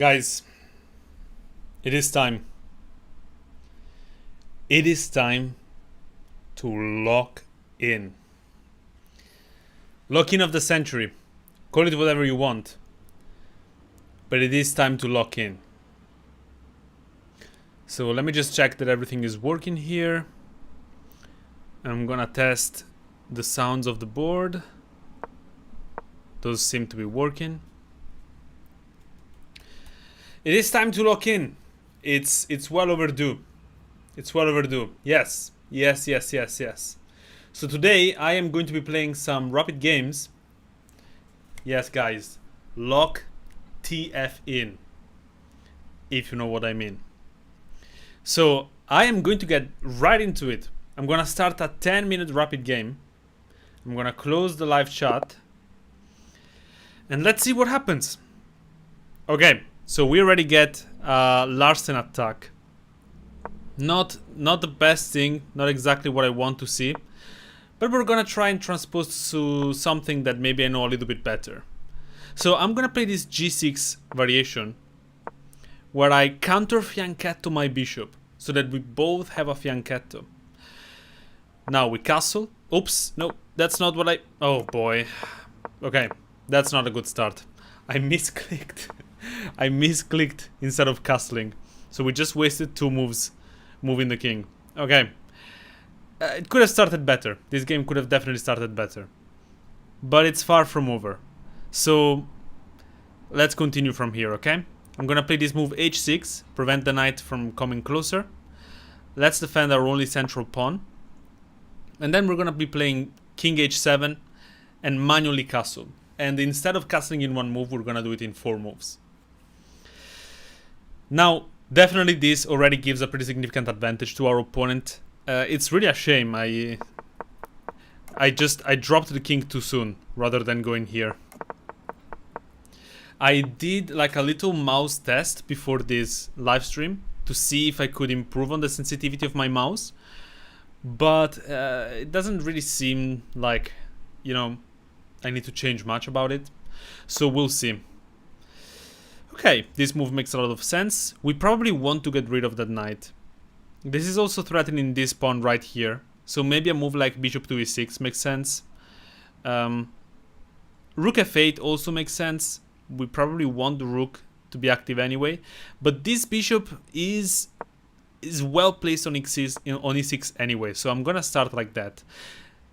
Guys, it is time. It is time to lock in. Lock in of the century. Call it whatever you want. But it is time to lock in. So let me just check that everything is working here. I'm gonna test the sounds of the board. Those seem to be working. It is time to lock in. It's well overdue. It's well overdue. Yes. So today I am going to be playing some rapid games. Yes, guys. Lock TF in. If you know what I mean. So I am going to get right into it. I'm gonna start a 10-minute rapid game. I'm gonna close the live chat. And let's see what happens. Okay, so we already get Larsen attack. Not the best thing, not exactly what I want to see. But we're gonna try and transpose to something that maybe I know a little bit better. So I'm gonna play this G6 variation where I counter fianchetto my bishop so that we both have a fianchetto. Now we castle. Oops, no, that's not what I... Oh boy. Okay, that's not a good start. I misclicked. I misclicked instead of castling. So we just wasted 2 moves moving the king. Okay. It could have started better. This game could have definitely started better. But it's far from over. So let's continue from here, okay? I'm gonna play this move h6, prevent the knight from coming closer. Let's defend our only central pawn. And then we're gonna be playing king h7 and manually castle. And instead of castling in 1 move, we're gonna do it in 4 moves. Now, definitely this already gives a pretty significant advantage to our opponent. It's really a shame. I dropped the king too soon rather than going here. I did like a little mouse test before this live stream to see if I could improve on the sensitivity of my mouse. But it doesn't really seem like, you know, I need to change much about it. So we'll see. Okay, this move makes a lot of sense. We probably want to get rid of that knight. This is also threatening this pawn right here. So maybe a move like bishop to e6 makes sense. Rook f8 also makes sense. We probably want the rook to be active anyway. But this bishop is well placed on e6 anyway. So I'm gonna start like that.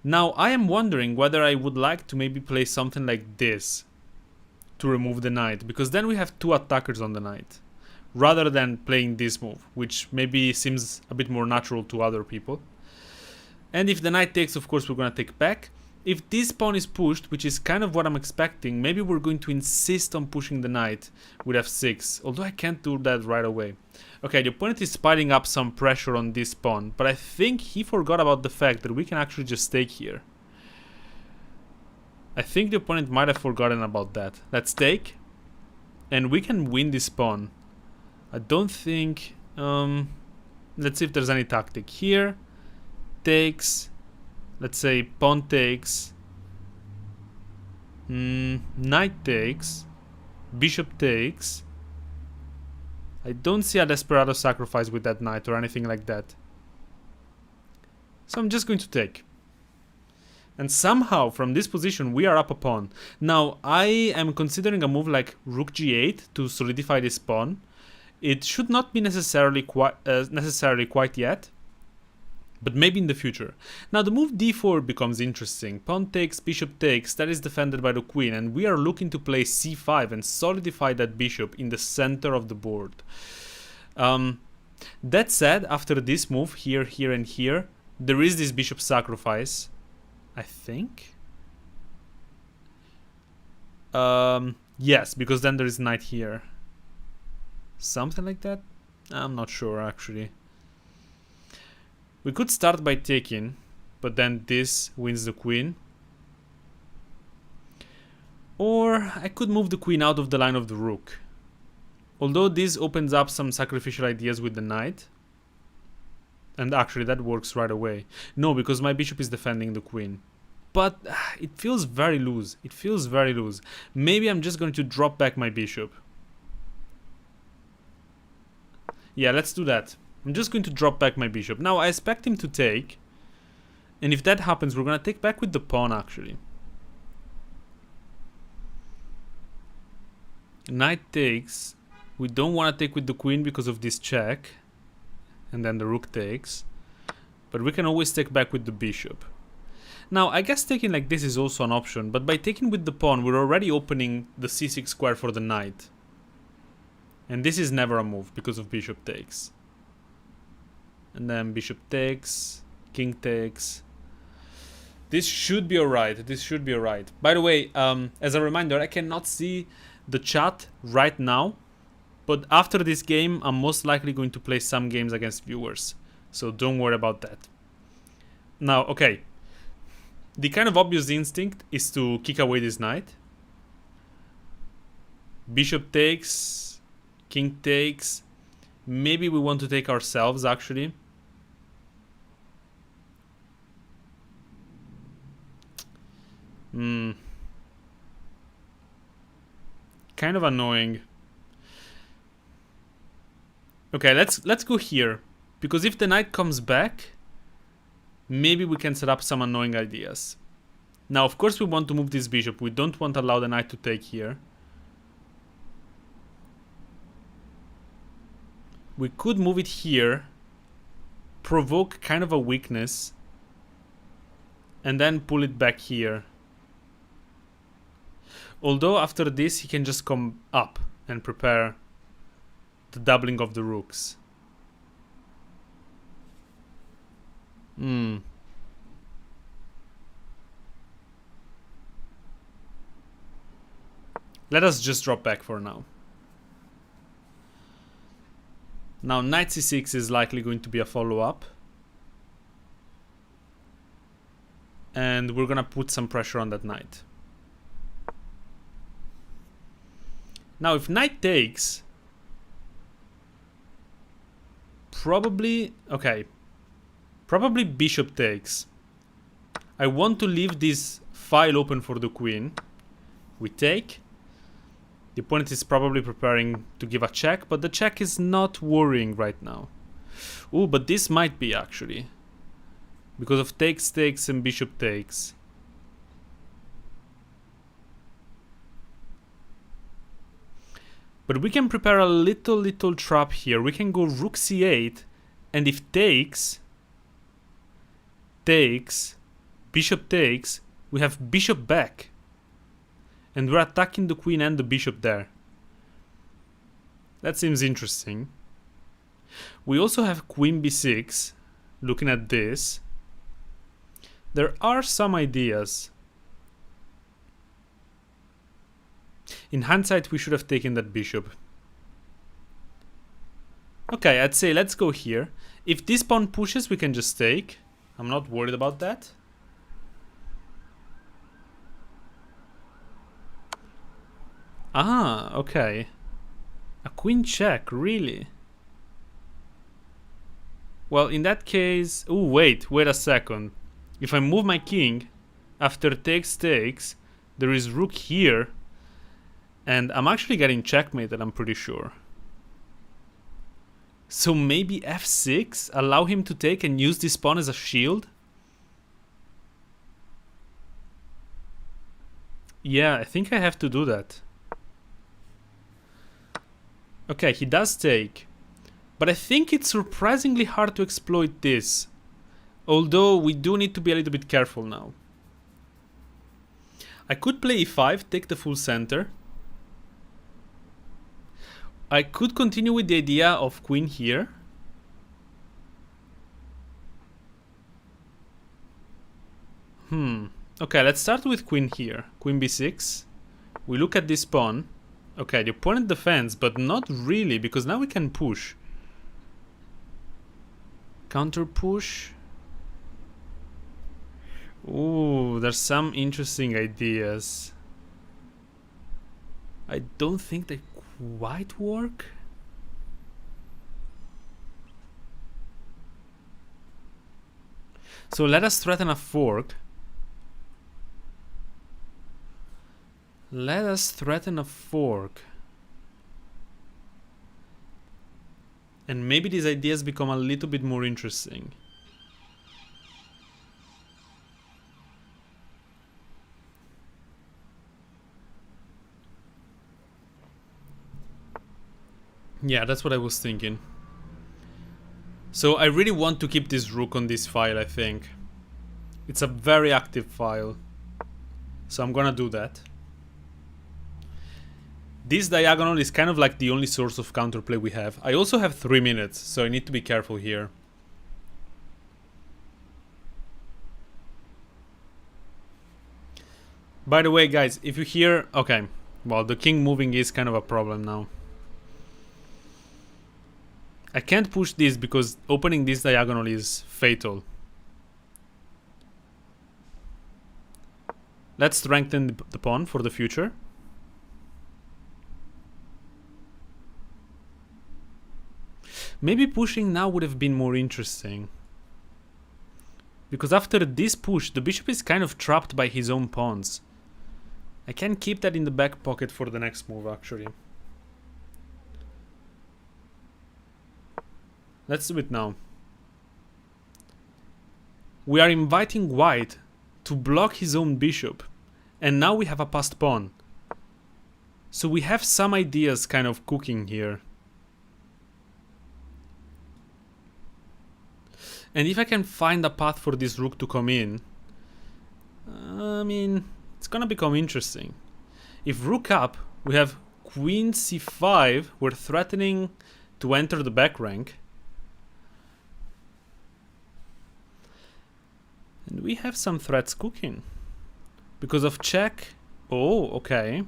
Now I am wondering whether I would like to maybe play something like this to remove the knight, because then we have 2 attackers on the knight rather than playing this move, which maybe seems a bit more natural to other people. And if the knight takes, of course, we're gonna take back. If this pawn is pushed, which is kind of what I'm expecting, maybe we're going to insist on pushing the knight with f6, although I can't do that right away. Okay, the opponent is piling up some pressure on this pawn, but I think he forgot about the fact that we can actually just take here. I think the opponent might have forgotten about that. Let's take, and we can win this pawn. I don't think... let's see if there's any tactic here. Takes... Let's say pawn takes, knight takes, bishop takes. I don't see a desperado sacrifice with that knight or anything like that. So I'm just going to take. And somehow from this position we are up a pawn. Now I am considering a move like rook g8 to solidify this pawn. It should not be necessarily quite yet, but maybe in the future. Now the move d4 becomes interesting. Pawn takes, bishop takes, that is defended by the queen, and we are looking to play c5 and solidify that bishop in the center of the board. That said, after this move, here, here and here, there is this bishop sacrifice, I think. Yes, because then there is knight here. Something like that? I'm not sure actually. We could start by taking, but then this wins the queen. Or I could move the queen out of the line of the rook. Although this opens up some sacrificial ideas with the knight. And actually that works right away. No, because my bishop is defending the queen. But it feels very loose. It feels very loose. Maybe I'm just going to drop back my bishop. Yeah, let's do that. I'm just going to drop back my bishop. Now, I expect him to take. And if that happens, we're going to take back with the pawn, actually. Knight takes. We don't want to take with the queen because of this check. And then the rook takes. But we can always take back with the bishop. Now, I guess taking like this is also an option. But by taking with the pawn, we're already opening the c6 square for the knight. And this is never a move because of bishop takes. And then bishop takes, king takes. This should be alright. This should be alright. By the way, as a reminder, I cannot see the chat right now. But after this game, I'm most likely going to play some games against viewers. So don't worry about that. Now, okay. The kind of obvious instinct is to kick away this knight. Bishop takes, king takes. Maybe we want to take ourselves, actually. Kind of annoying. Okay, let's go here. Because if the knight comes back, maybe we can set up some annoying ideas. Now, of course, we want to move this bishop. We don't want to allow the knight to take here. We could move it here, provoke kind of a weakness, and then pull it back here. Although after this, he can just come up and prepare the doubling of the rooks. Let us just drop back for now. Now knight c6 is likely going to be a follow-up. And we're gonna put some pressure on that knight. Now if knight takes, probably bishop takes. I want to leave this file open for the queen. We take. The opponent is probably preparing to give a check, but the check is not worrying right now. Ooh, but this might be actually. Because of takes, takes, and bishop takes. But we can prepare a little trap here. We can go rook c8, and if takes, bishop takes, we have bishop back. And we're attacking the queen and the bishop there. That seems interesting. We also have queen b6, looking at this. There are some ideas. In hindsight, we should have taken that bishop. Okay, I'd say let's go here. If this pawn pushes, we can just take. I'm not worried about that. Ah, okay. A queen check, really? Well, in that case... Oh, wait a second. If I move my king, after takes, takes, there is rook here. And I'm actually getting checkmated, I'm pretty sure. So maybe f6? Allow him to take and use this pawn as a shield? Yeah, I think I have to do that. Okay, he does take. But I think it's surprisingly hard to exploit this. Although we do need to be a little bit careful now. I could play e5, take the full center. I could continue with the idea of queen here. Okay, let's start with queen here. Queen b6. We look at this pawn. Okay, the opponent defends, but not really, because now we can push. Counter push. Ooh, there's some interesting ideas. I don't think they quite work. So let us threaten a fork. Let us threaten a fork. And maybe these ideas become a little bit more interesting. Yeah, that's what I was thinking. So I really want to keep this rook on this file, I think. It's a very active file. So I'm gonna do that. This diagonal is kind of like the only source of counterplay we have. I also have 3 minutes, so I need to be careful here. By the way, guys, if you hear... Okay, well, the king moving is kind of a problem now. I can't push this because opening this diagonal is fatal. Let's strengthen the pawn for the future. Maybe pushing now would have been more interesting. Because after this push, the bishop is kind of trapped by his own pawns. I can keep that in the back pocket for the next move, actually. Let's do it now. We are inviting white to block his own bishop. And now we have a passed pawn. So we have some ideas kind of cooking here. And if I can find a path for this rook to come in, I mean, it's gonna become interesting. If rook up, we have queen c5. We're threatening to enter the back rank. And we have some threats cooking. Because of check. Oh, okay.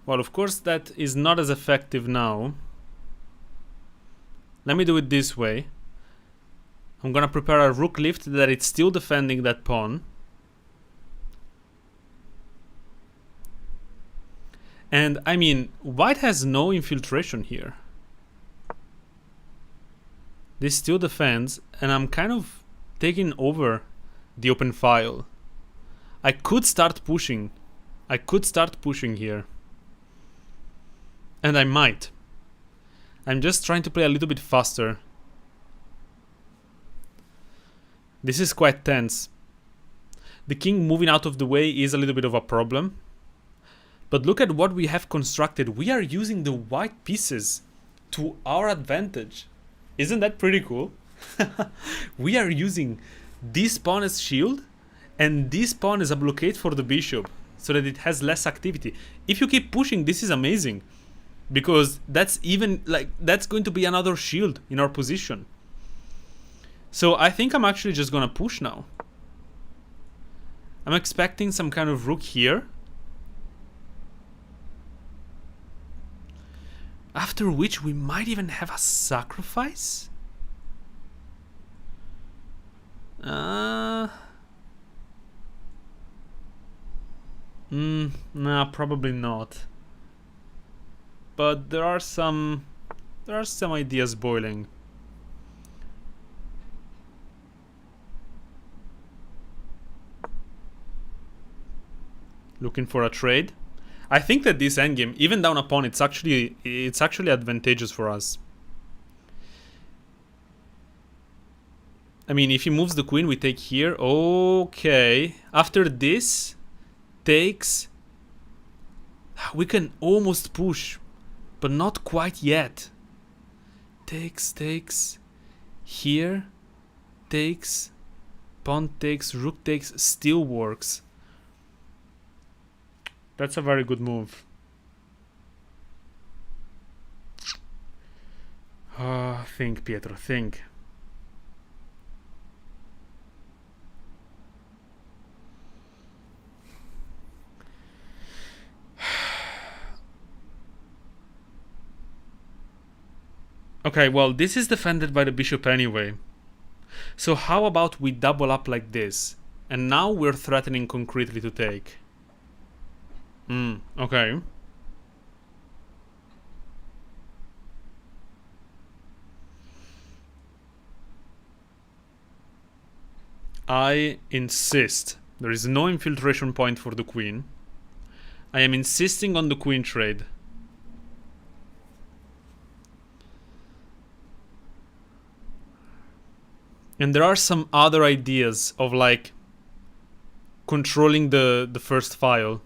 Well, of course, that is not as effective now. Let me do it this way. I'm gonna prepare a rook lift that it's still defending that pawn. And I mean, white has no infiltration here. This still defends, and I'm kind of taking over the open file. I could start pushing. I could start pushing here. And I might. I'm just trying to play a little bit faster. This is quite tense. The king moving out of the way is a little bit of a problem. But look at what we have constructed. We are using the white pieces to our advantage. Isn't that pretty cool? We are using this pawn as shield and this pawn as a blockade for the bishop so that it has less activity. If you keep pushing, this is amazing. Because that's even like that's going to be another shield in our position. So I think I'm actually just gonna push now. I'm expecting some kind of rook here. After which we might even have a sacrifice. Nah, probably not. But there are some ideas boiling. Looking for a trade. I think that this endgame, even down a pawn, it's actually advantageous for us. I mean, if he moves the queen, we take here. Okay. After this, takes. We can almost push, but not quite yet. Takes. Here. Takes. Pawn takes. Rook takes. Still works. That's a very good move. Think, Pietro, think. Okay, well, this is defended by the bishop anyway. So how about we double up like this? And now we're threatening concretely to take. Okay. I insist. There is no infiltration point for the queen. I am insisting on the queen trade. And there are some other ideas of like controlling the first file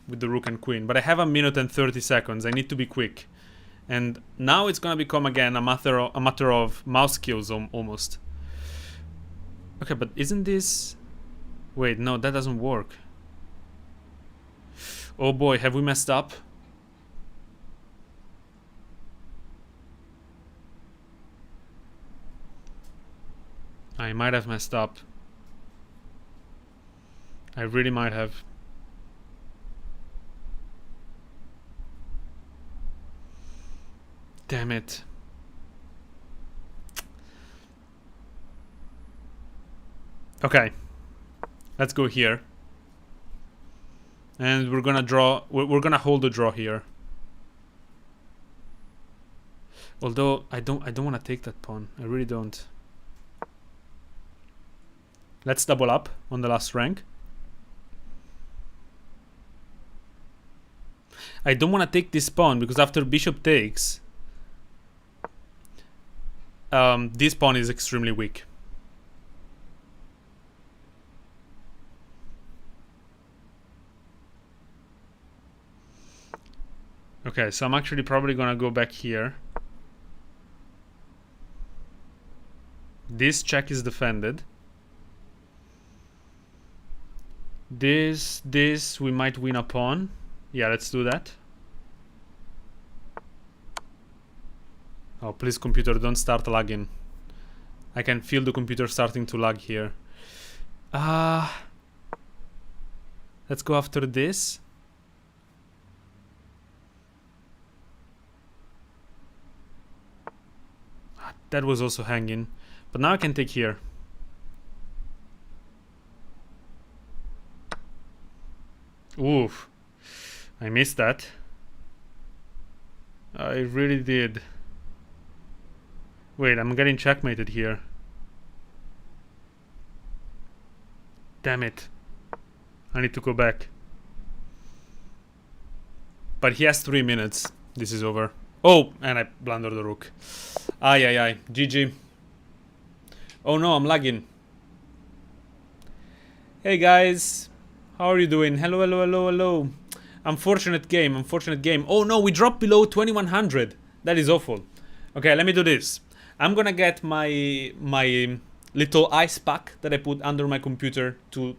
with the rook and queen. But I have a minute and 30 seconds. I need to be quick. And now it's gonna become again a matter of mouse skills almost. Okay, but isn't this... Wait, no, that doesn't work. Oh boy, have we messed up? I might have messed up. I really might have. Damn it. Okay. Let's go here. And we're gonna draw. We're gonna hold the draw here. Although I don't want to take that pawn. I really don't. Let's double up on the last rank. I don't want to take this pawn because after bishop takes, this pawn is extremely weak. Okay, so I'm actually probably gonna go back here. This check is defended. This, we might win a pawn. Yeah, let's do that. Oh, please, computer, don't start lagging. I can feel the computer starting to lag here. Let's go after this. That was also hanging. But now I can take here. Oof. I missed that. I really did. Wait, I'm getting checkmated here. Damn it. I need to go back. But he has 3 minutes. This is over. Oh, and I blundered the rook. Ay, ay, ay. GG. Oh no, I'm lagging. Hey guys. How are you doing? Hello, hello, hello, hello. Unfortunate game, unfortunate game. Oh no, we dropped below 2100. That is awful. Okay, let me do this. I'm gonna get my little ice pack that I put under my computer to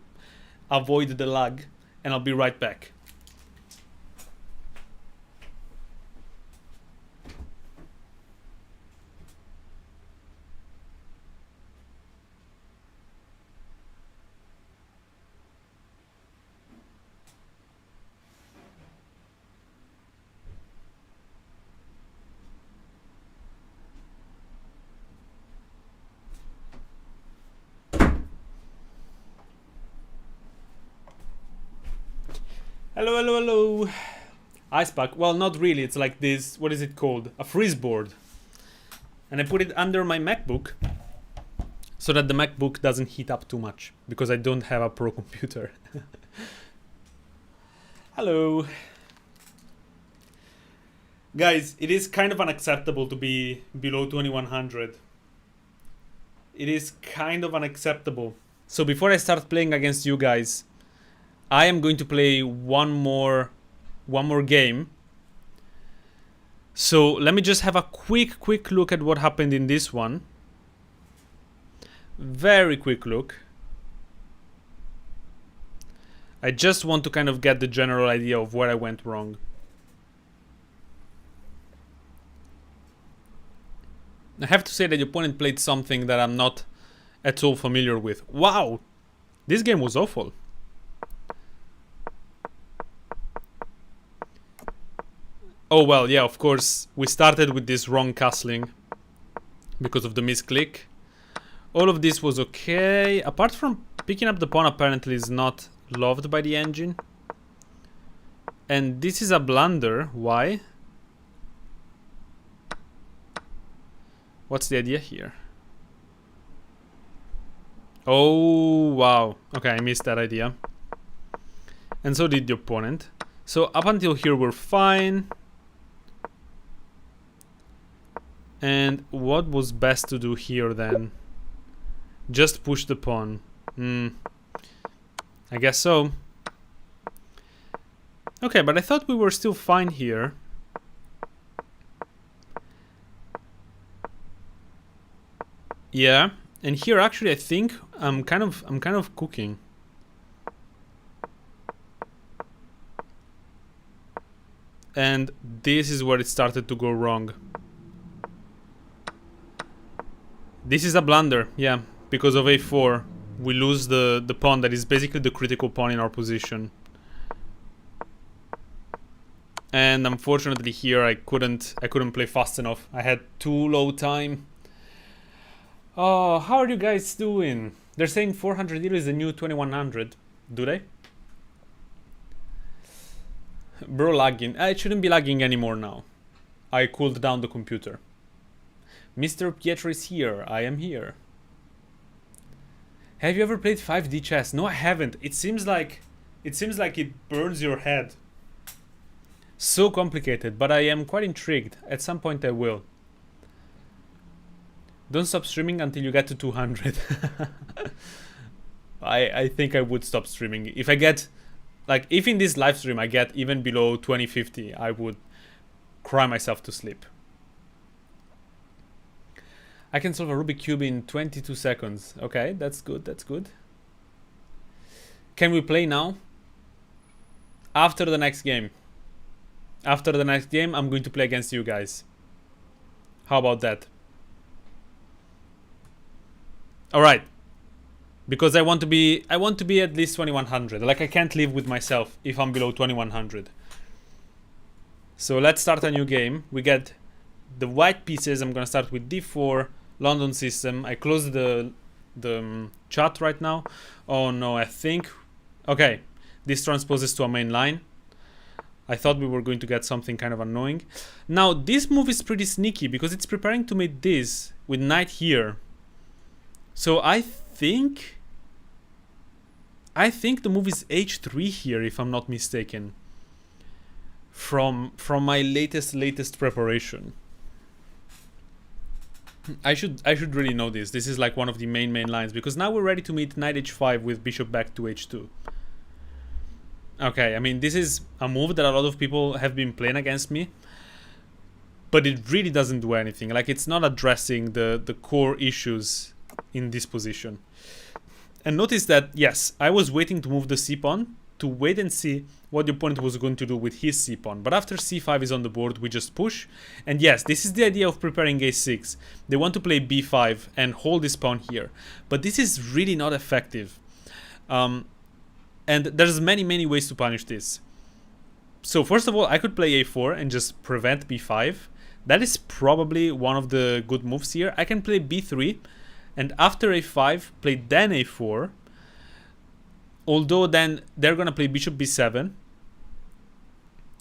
avoid the lag, and I'll be right back. Hello, hello, hello. Ice pack. Well, not really. It's like this. What is it called? A freeze board. And I put it under my MacBook so that the MacBook doesn't heat up too much because I don't have a pro computer. Hello. Guys, it is kind of unacceptable to be below 2100. It is kind of unacceptable. So before I start playing against you guys, I am going to play one more game. So let me just have a quick look at what happened in this one. Very quick look. I just want to kind of get the general idea of where I went wrong. I have to say that the opponent played something that I'm not at all familiar with. Wow! This game was awful. Oh well, yeah, of course, we started with this wrong castling because of the misclick. All of this was okay, apart from picking up the pawn apparently is not loved by the engine. And this is a blunder. Why? What's the idea here? Oh, wow. Okay, I missed that idea. And so did the opponent. So up until here we're fine. And what was best to do here then? Just push the pawn. I guess so. Okay, but I thought we were still fine here. Yeah, and here actually I think I'm kind of cooking. And this is where it started to go wrong. This is a blunder, yeah, because of a4 we lose the pawn that is basically the critical pawn in our position. And unfortunately here I couldn't play fast enough. I had too low time. Oh, how are you guys doing? They're saying 400 lira is the new 2100. Do they? Bro, lagging. It shouldn't be lagging anymore now. I cooled down the computer. Mr. Pietro is here. I am here. Have you ever played 5D chess? No, I haven't. It seems like it burns your head. So complicated, but I am quite intrigued. At some point I will. Don't stop streaming until you get to 200. I think I would stop streaming. If I get, like, if in this live stream I get even below 2050, I would cry myself to sleep. I can solve a Rubik's Cube in 22 seconds. Okay, that's good, that's good. Can we play now? After the next game. After the next game, I'm going to play against you guys. How about that? Alright. Because I want to be at least 2100. Like, I can't live with myself if I'm below 2100. So let's start a new game. We get the white pieces. I'm gonna start with d4, London system. I close the chat right now. Oh no, I think, okay, this transposes to a main line. I thought we were going to get something kind of annoying. Now this move is pretty sneaky because it's preparing to mate this with knight here. So I think the move is h3 here, if I'm not mistaken. From my latest preparation. I should really know this. This is like one of the main lines, because now we're ready to meet knight h5 with bishop back to h2. Okay, I mean, this is a move that a lot of people have been playing against me, but it really doesn't do anything. Like, it's not addressing the core issues in this position. And notice that, yes, I was waiting to move the c-pawn to wait and see what the opponent was going to do with his c-pawn. But after c5 is on the board, we just push. And yes, this is the idea of preparing a6. They want to play b5 and hold this pawn here. But this is really not effective. And there's many ways to punish this. So first of all, I could play a4 and just prevent b5. That is probably one of the good moves here. I can play b3 and after a5 play then a4. Although then they're gonna play bishop b7.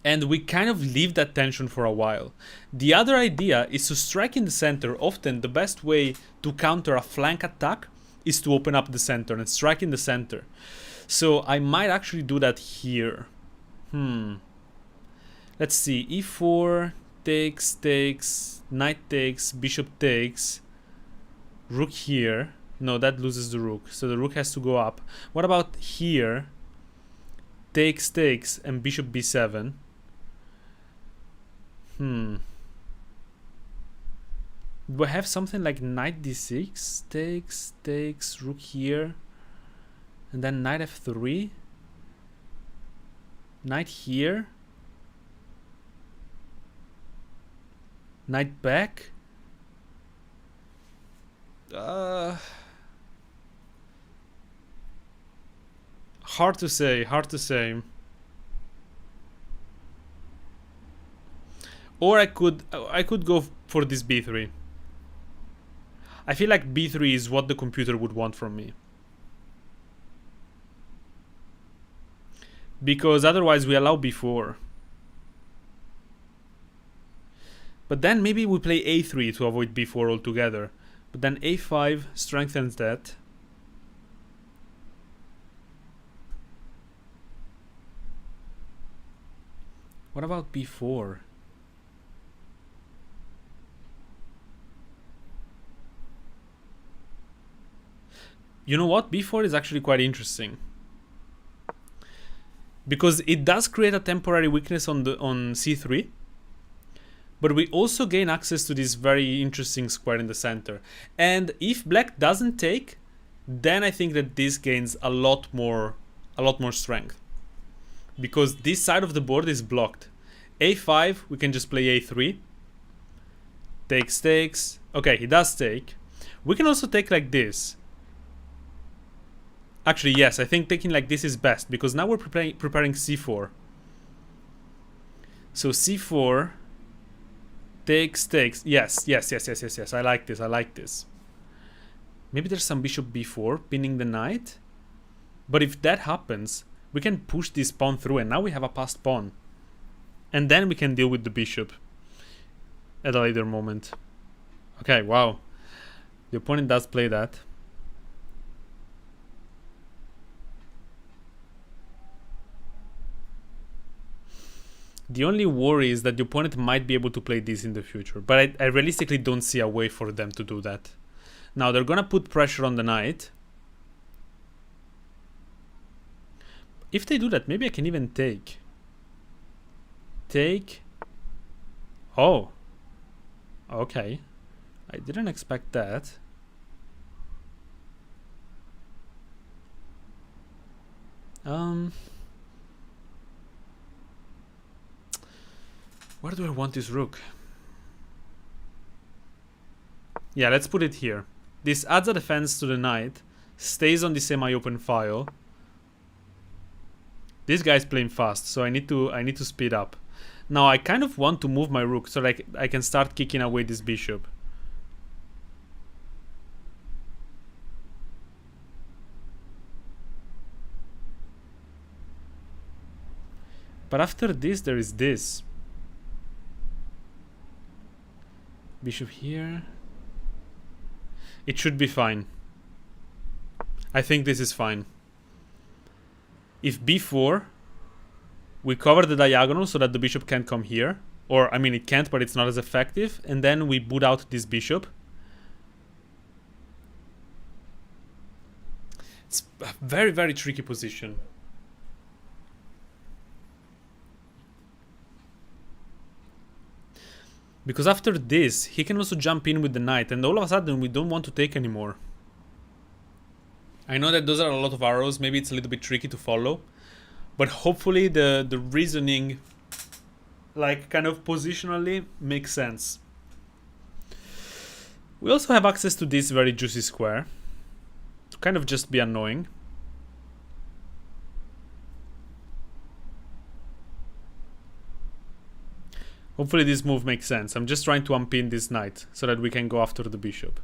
And we kind of leave that tension for a while. The other idea is to strike in the center. Often the best way to counter a flank attack is to open up the center and strike in the center. So I might actually do that here. Let's see. e4 takes, knight takes, bishop takes, rook here. No, that loses the rook. So the rook has to go up. What about here? Takes, and bishop b7. Do I have something like knight d6? Takes, rook here. And then knight f3. Knight here. Knight back. Hard to say. Or I could go for this b3. I feel like b3 is what the computer would want from me. Because otherwise we allow b4. But then maybe we play a3 to avoid b4 altogether. But then a5 strengthens that. What about b4? you know what? b4 is actually quite interesting. Because it does create a temporary weakness on c3. But we also gain access to this very interesting square in the center. And if black doesn't take, then I think that this gains a lot more strength. Because this side of the board is blocked. a5, we can just play a3. Takes. Okay, he does take. We can also take like this. Actually, yes, I think taking like this is best, because now we're preparing c4. So c4, takes. Yes. I like this. Maybe there's some bishop b4 pinning the knight. But if that happens, we can push this pawn through, and now we have a passed pawn. And then we can deal with the bishop at a later moment. Okay, wow. The opponent does play that. The only worry is that the opponent might be able to play this in the future. But I realistically don't see a way for them to do that. Now they're gonna put pressure on the knight. If they do that, maybe I can even take. Oh. Okay. I didn't expect that. Where do I want this rook? Yeah, let's put it here. This adds a defense to the knight. Stays on the semi-open file. This guy's playing fast, so I need to speed up. Now I kind of want to move my rook so like I can start kicking away this bishop. But after this, there is this. Bishop here. It should be fine. I think this is fine. If b4, we cover the diagonal so that the bishop can't come here. Or, I mean, it can't, but it's not as effective. And then we boot out this bishop. It's a very, very tricky position. Because after this, he can also jump in with the knight, and all of a sudden we don't want to take anymore. I know that those are a lot of arrows, maybe it's a little bit tricky to follow, but hopefully the reasoning, like kind of positionally, makes sense. We also have access to this very juicy square, to kind of just be annoying. Hopefully this move makes sense. I'm just trying to unpin this knight so that we can go after the bishop.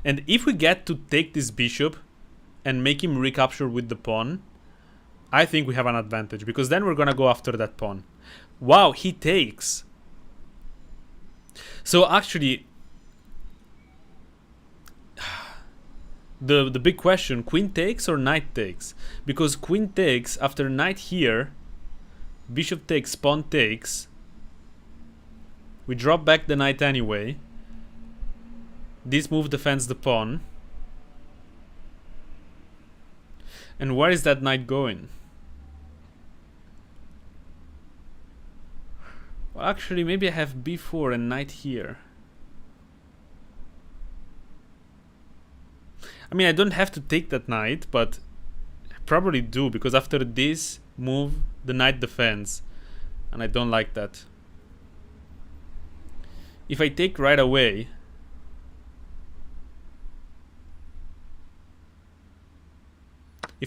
And if we get to take this bishop and make him recapture with the pawn, I think we have an advantage, because then we're gonna go after that pawn. Wow, he takes. So actually, the big question, queen takes or knight takes? Because queen takes, after knight here, bishop takes, pawn takes. We drop back the knight anyway. This move defends the pawn. And where is that knight going? Well, actually, maybe I have b4 and knight here. I mean, I don't have to take that knight, but I probably do, because after this move, the knight defends. And I don't like that. If I take right away, I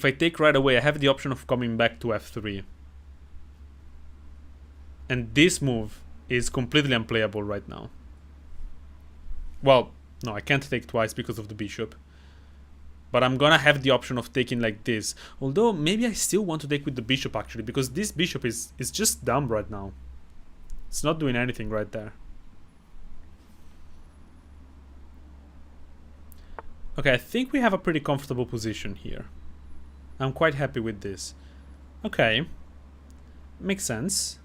have the option of coming back to f3. And this move is completely unplayable right now. Well, no, I can't take twice because of the bishop. But I'm gonna have the option of taking like this. Although, maybe I still want to take with the bishop actually, because this bishop is just dumb right now. It's not doing anything right there. Okay, I think we have a pretty comfortable position here. I'm quite happy with this. Okay. Makes sense.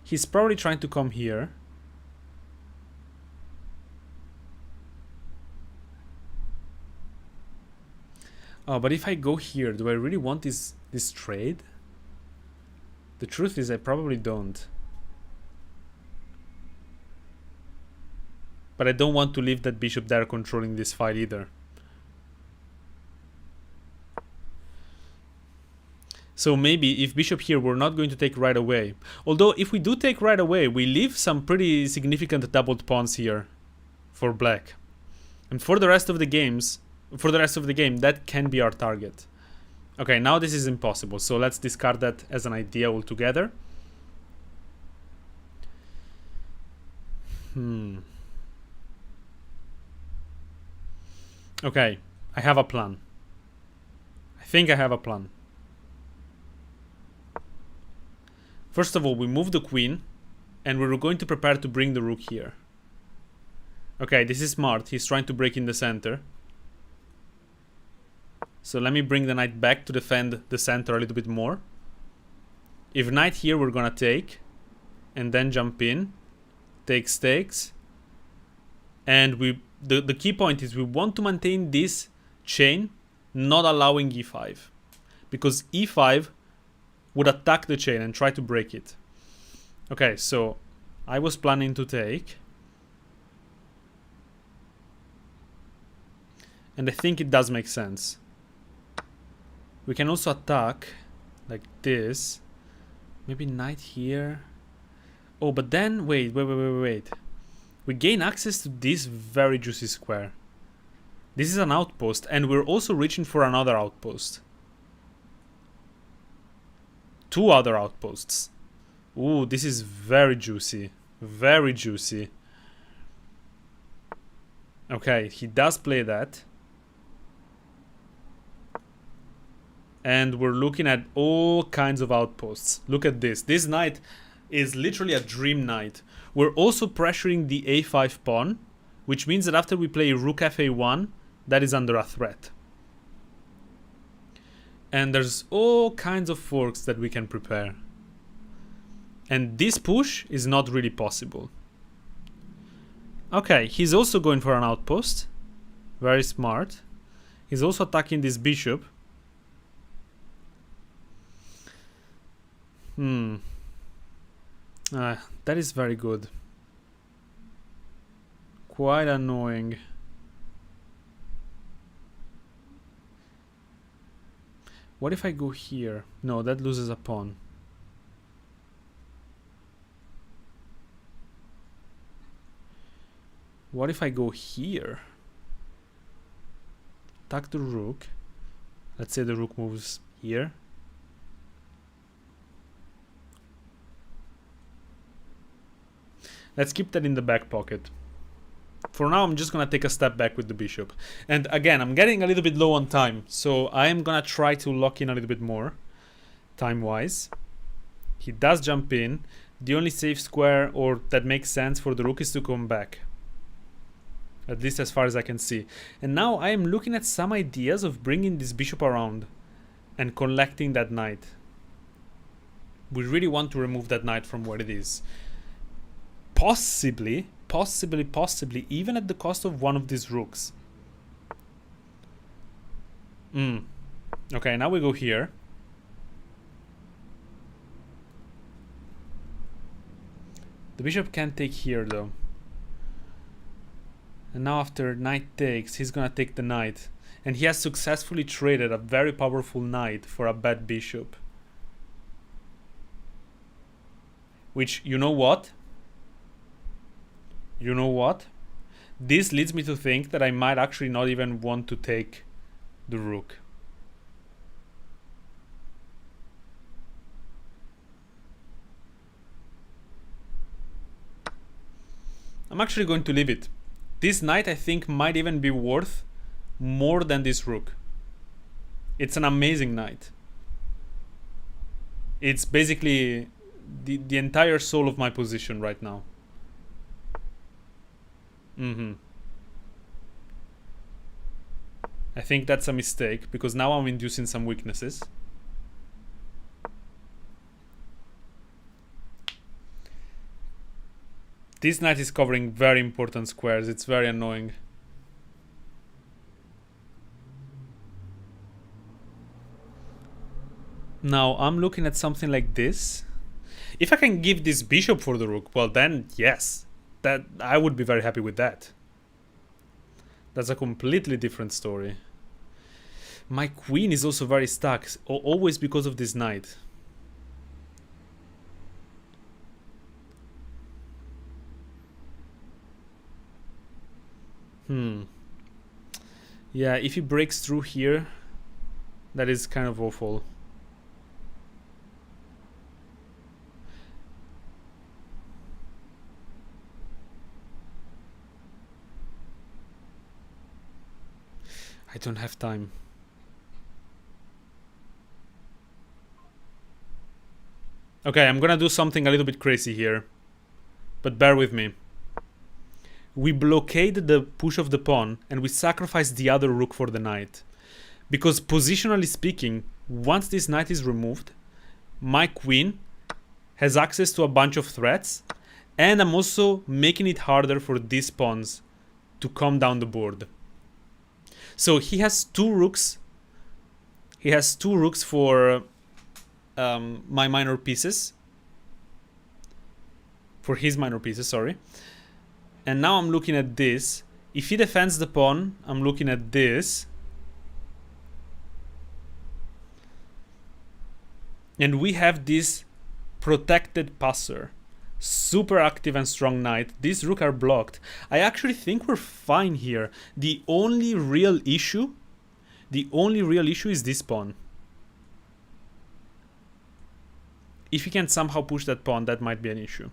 He's probably trying to come here. Oh, but if I go here, do I really want this trade? The truth is I probably don't. But I don't want to leave that bishop there controlling this file either. So maybe if bishop here, we're not going to take right away. Although if we do take right away, we leave some pretty significant doubled pawns here for black. And for the rest of the game, that can be our target. Okay, now this is impossible. So let's discard that as an idea altogether. Okay, I have a plan. I think I have a plan. First of all, we move the queen, and we're going to prepare to bring the rook here. Okay, this is smart. He's trying to break in the center. So let me bring the knight back to defend the center a little bit more. If knight here, we're gonna take, and then jump in, takes, and the key point is we want to maintain this chain, not allowing e5, because e5 would attack the chain and try to break it. Okay, so I was planning to take, and I think it does make sense. We can also attack like this. Maybe knight here. Oh, but then wait. We gain access to this very juicy square. This is an outpost, and we're also reaching for another outpost. 2 other outposts. Ooh, this is very juicy. Very juicy. Okay, he does play that. And we're looking at all kinds of outposts. Look at this. This knight is literally a dream knight. We're also pressuring the a5 pawn, which means that after we play rook fa1, that is under a threat. And there's all kinds of forks that we can prepare. And this push is not really possible. Okay, he's also going for an outpost. Very smart. He's also attacking this bishop. That is very good. Quite annoying. What if I go here? No, that loses a pawn. What if I go here? Attack the rook. Let's say the rook moves here. Let's keep that in the back pocket. For now, I'm just gonna take a step back with the bishop. And again, I'm getting a little bit low on time, so I am gonna try to lock in a little bit more, time-wise. He does jump in. The only safe square, or that makes sense for the rook, is to come back. At least as far as I can see. And now I am looking at some ideas of bringing this bishop around and collecting that knight. We really want to remove that knight from where it is. Possibly, even at the cost of one of these rooks. Okay, now we go here. The bishop can't take here though. And now after knight takes, he's gonna take the knight. And he has successfully traded a very powerful knight for a bad bishop. Which, you know what? You know what? This leads me to think that I might actually not even want to take the rook. I'm actually going to leave it. This knight, I think, might even be worth more than this rook. It's an amazing knight. It's basically the entire soul of my position right now. I think that's a mistake, because now I'm inducing some weaknesses. This knight is covering very important squares. It's very annoying. Now I'm looking at something like this. If I can give this bishop for the rook, well then yes, that I would be very happy with that. That's a completely different story. My queen is also very stuck, always because of this knight. Yeah, if he breaks through here, that is kind of awful. I don't have time. Okay, I'm gonna do something a little bit crazy here, but bear with me. We blockade the push of the pawn and we sacrifice the other rook for the knight. Because positionally speaking, once this knight is removed, my queen has access to a bunch of threats, and I'm also making it harder for these pawns to come down the board. So he has two rooks. He has two rooks for my minor pieces. For his minor pieces, sorry. And now I'm looking at this. If he defends the pawn, I'm looking at this. And we have this protected passer. Super active and strong knight. These rook are blocked. I actually think we're fine here. The only real issue is this pawn. If he can somehow push that pawn, that might be an issue.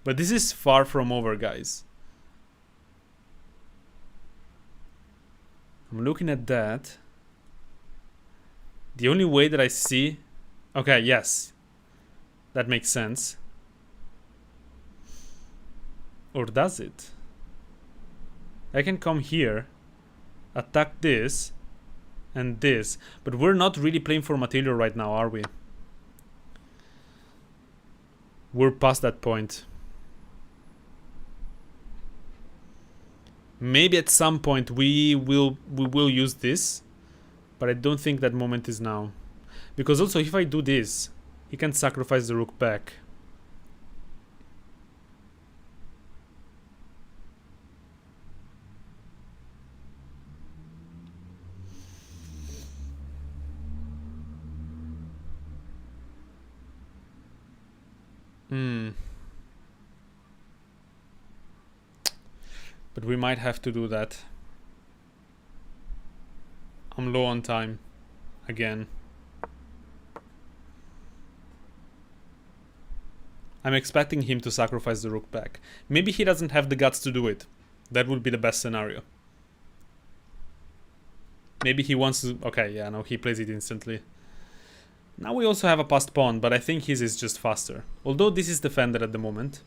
But this is far from over, guys. I'm looking at that. The only way that I see... Okay, yes. That makes sense. Or does it? I can come here, attack this, and this. But we're not really playing for material right now, are we? We're past that point. Maybe at some point we will use this, but I don't think that moment is now. Because also if I do this, he can sacrifice the rook back. But we might have to do that. I'm low on time. Again. I'm expecting him to sacrifice the rook back. Maybe he doesn't have the guts to do it. That would be the best scenario. Maybe he wants to... Okay, yeah, no, he plays it instantly. Now we also have a passed pawn, but I think his is just faster. Although this is defended at the moment.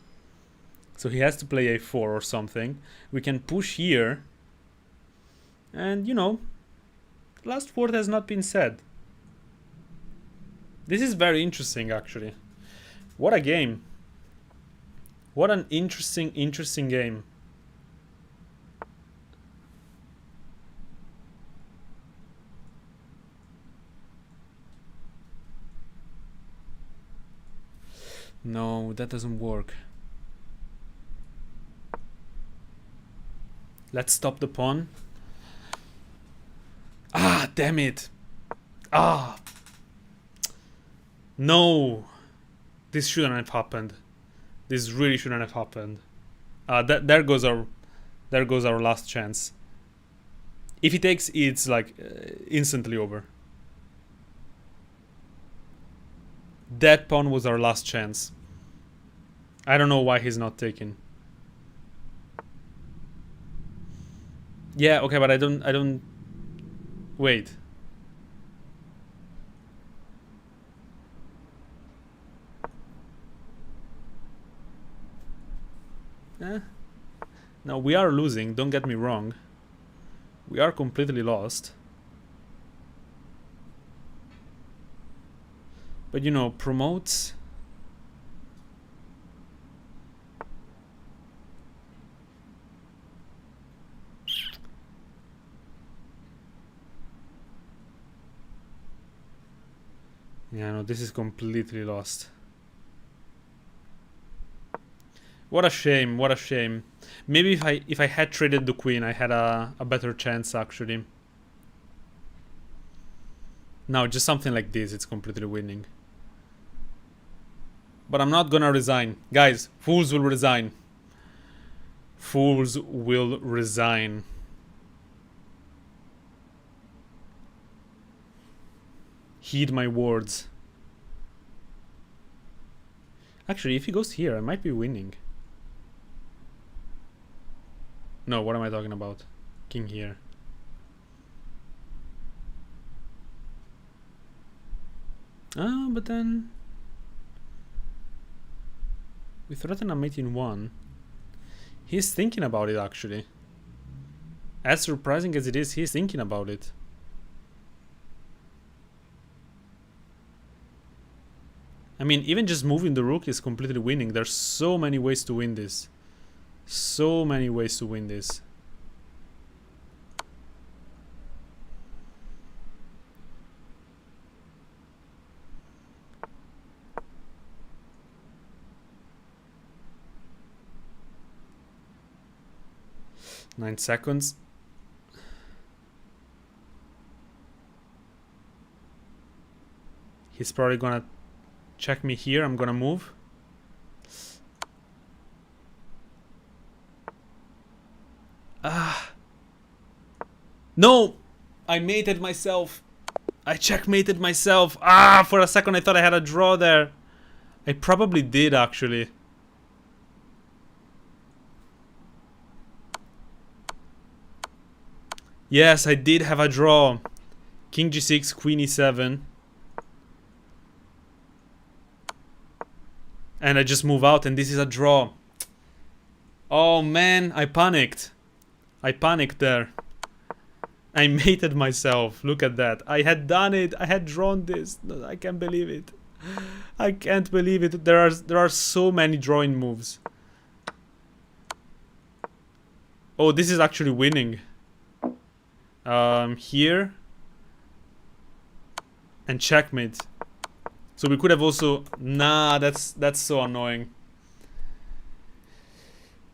So he has to play a4 or something. We can push here. And, you know, last word has not been said. This is very interesting, actually. What a game. What an interesting game. No, that doesn't work. Let's stop the pawn. Ah, damn it. Ah. No. This shouldn't have happened. This really shouldn't have happened. There goes our last chance. If he takes, it's like instantly over. That pawn was our last chance. I don't know why he's not taking. Yeah, okay, but I don't... Wait. Now, we are losing, don't get me wrong. We are completely lost. But, you know, promotes... Yeah, no, this is completely lost. What a shame, what a shame. Maybe if I had traded the queen, I had a better chance, actually. No, just something like this, it's completely winning. But I'm not gonna resign. Guys, fools will resign. Fools will resign. Heed my words. Actually, if he goes here, I might be winning. No, what am I talking about? King here. Ah, but then... we threaten a mate in 1. He's thinking about it, actually. As surprising as it is, he's thinking about it. I mean, even just moving the rook is completely winning. There's so many ways to win this. So many ways to win this. Nine seconds. He's probably gonna check me here. I'm gonna move. Ah. No! I mated myself. I checkmated myself. Ah, for a second I thought I had a draw there. I probably did, actually. Yes, I did have a draw. King g6, queen e7. And I just move out and this is a draw. Oh man, I panicked. I panicked there. I mated myself. Look at that. I had done it. I had drawn this. I can't believe it. I can't believe it. There are so many drawing moves. Oh, this is actually winning. Here. And checkmate. So we could have also... Nah, that's so annoying.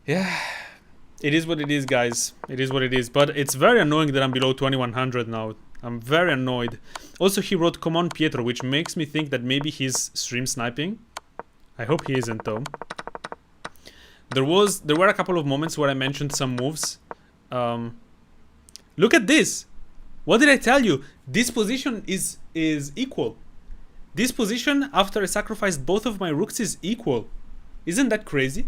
Yeah. It is what it is, guys. It is what it is. But it's very annoying that I'm below 2100 now. I'm very annoyed. Also, he wrote, "Come on, Pietro," which makes me think that maybe he's stream sniping. I hope he isn't, though. There were a couple of moments where I mentioned some moves. Look at this. What did I tell you? This position is equal. This position, after I sacrificed both of my rooks, is equal. Isn't that crazy?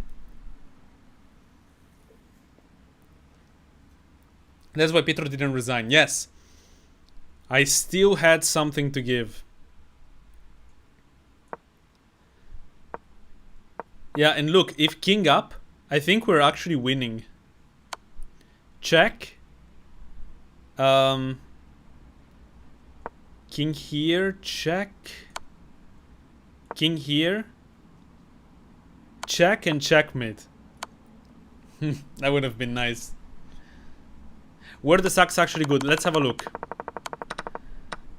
That's why Pietro didn't resign. Yes. I still had something to give. Yeah, and look, if king up, I think we're actually winning. Check. King here, check. King here. Check and checkmate. That would have been nice. Were the sacks actually good? Let's have a look.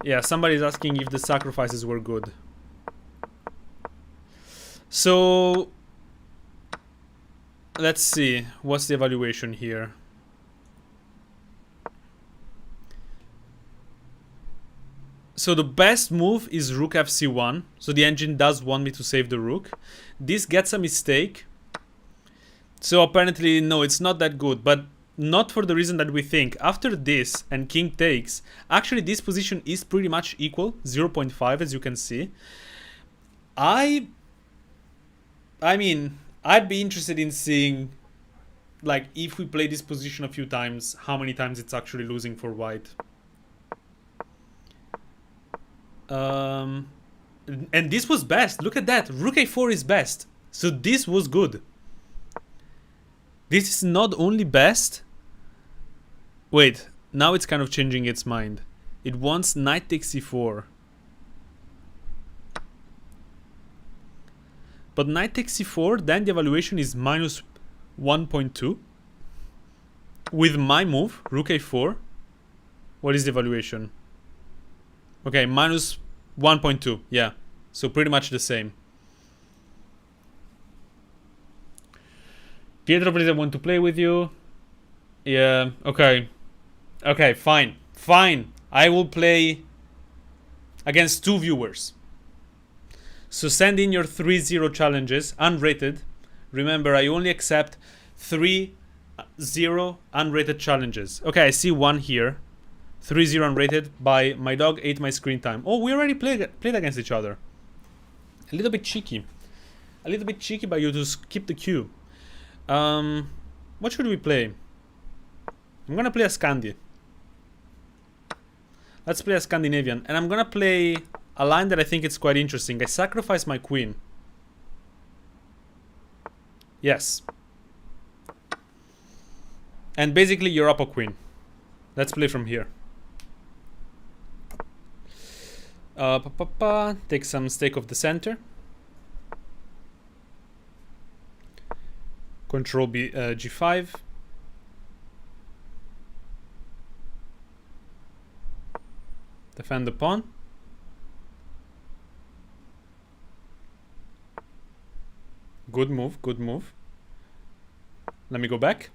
Yeah, somebody's asking if the sacrifices were good. So, let's see. What's the evaluation here? So the best move is rook fc1. So the engine does want me to save the rook. This gets a mistake. So apparently, no, it's not that good. But not for the reason that we think. After this and king takes, actually this position is pretty much equal. 0.5, as you can see. I mean, I'd be interested in seeing, like, if we play this position a few times, how many times it's actually losing for white. And this was best. Look at that. Rook a4 is best. So this was good. This is not only best. Wait, now it's kind of changing its mind. It wants knight takes c4. But knight takes c4, then the evaluation is minus 1.2. With my move, rook a4, what is the evaluation? Okay, minus 1.2, yeah. So pretty much the same. Pietro, please, I want to play with you. Yeah, okay. Okay, fine. Fine. I will play against 2 viewers. So send in your 3-0 challenges, unrated. Remember, I only accept 3-0 unrated challenges. Okay, I see one here. 3-0 unrated by my dog ate my screen time. Oh, we already played against each other. A little bit cheeky. A little bit cheeky by you to skip the queue. What should we play? I'm gonna play a Scandi. Let's play a Scandinavian. And I'm gonna play a line that I think is quite interesting. I sacrifice my queen. Yes. And basically you're up a queen. Let's play from here. Take some stake of the center. Control G5. Defend the pawn. Good move, good move. Let me go back.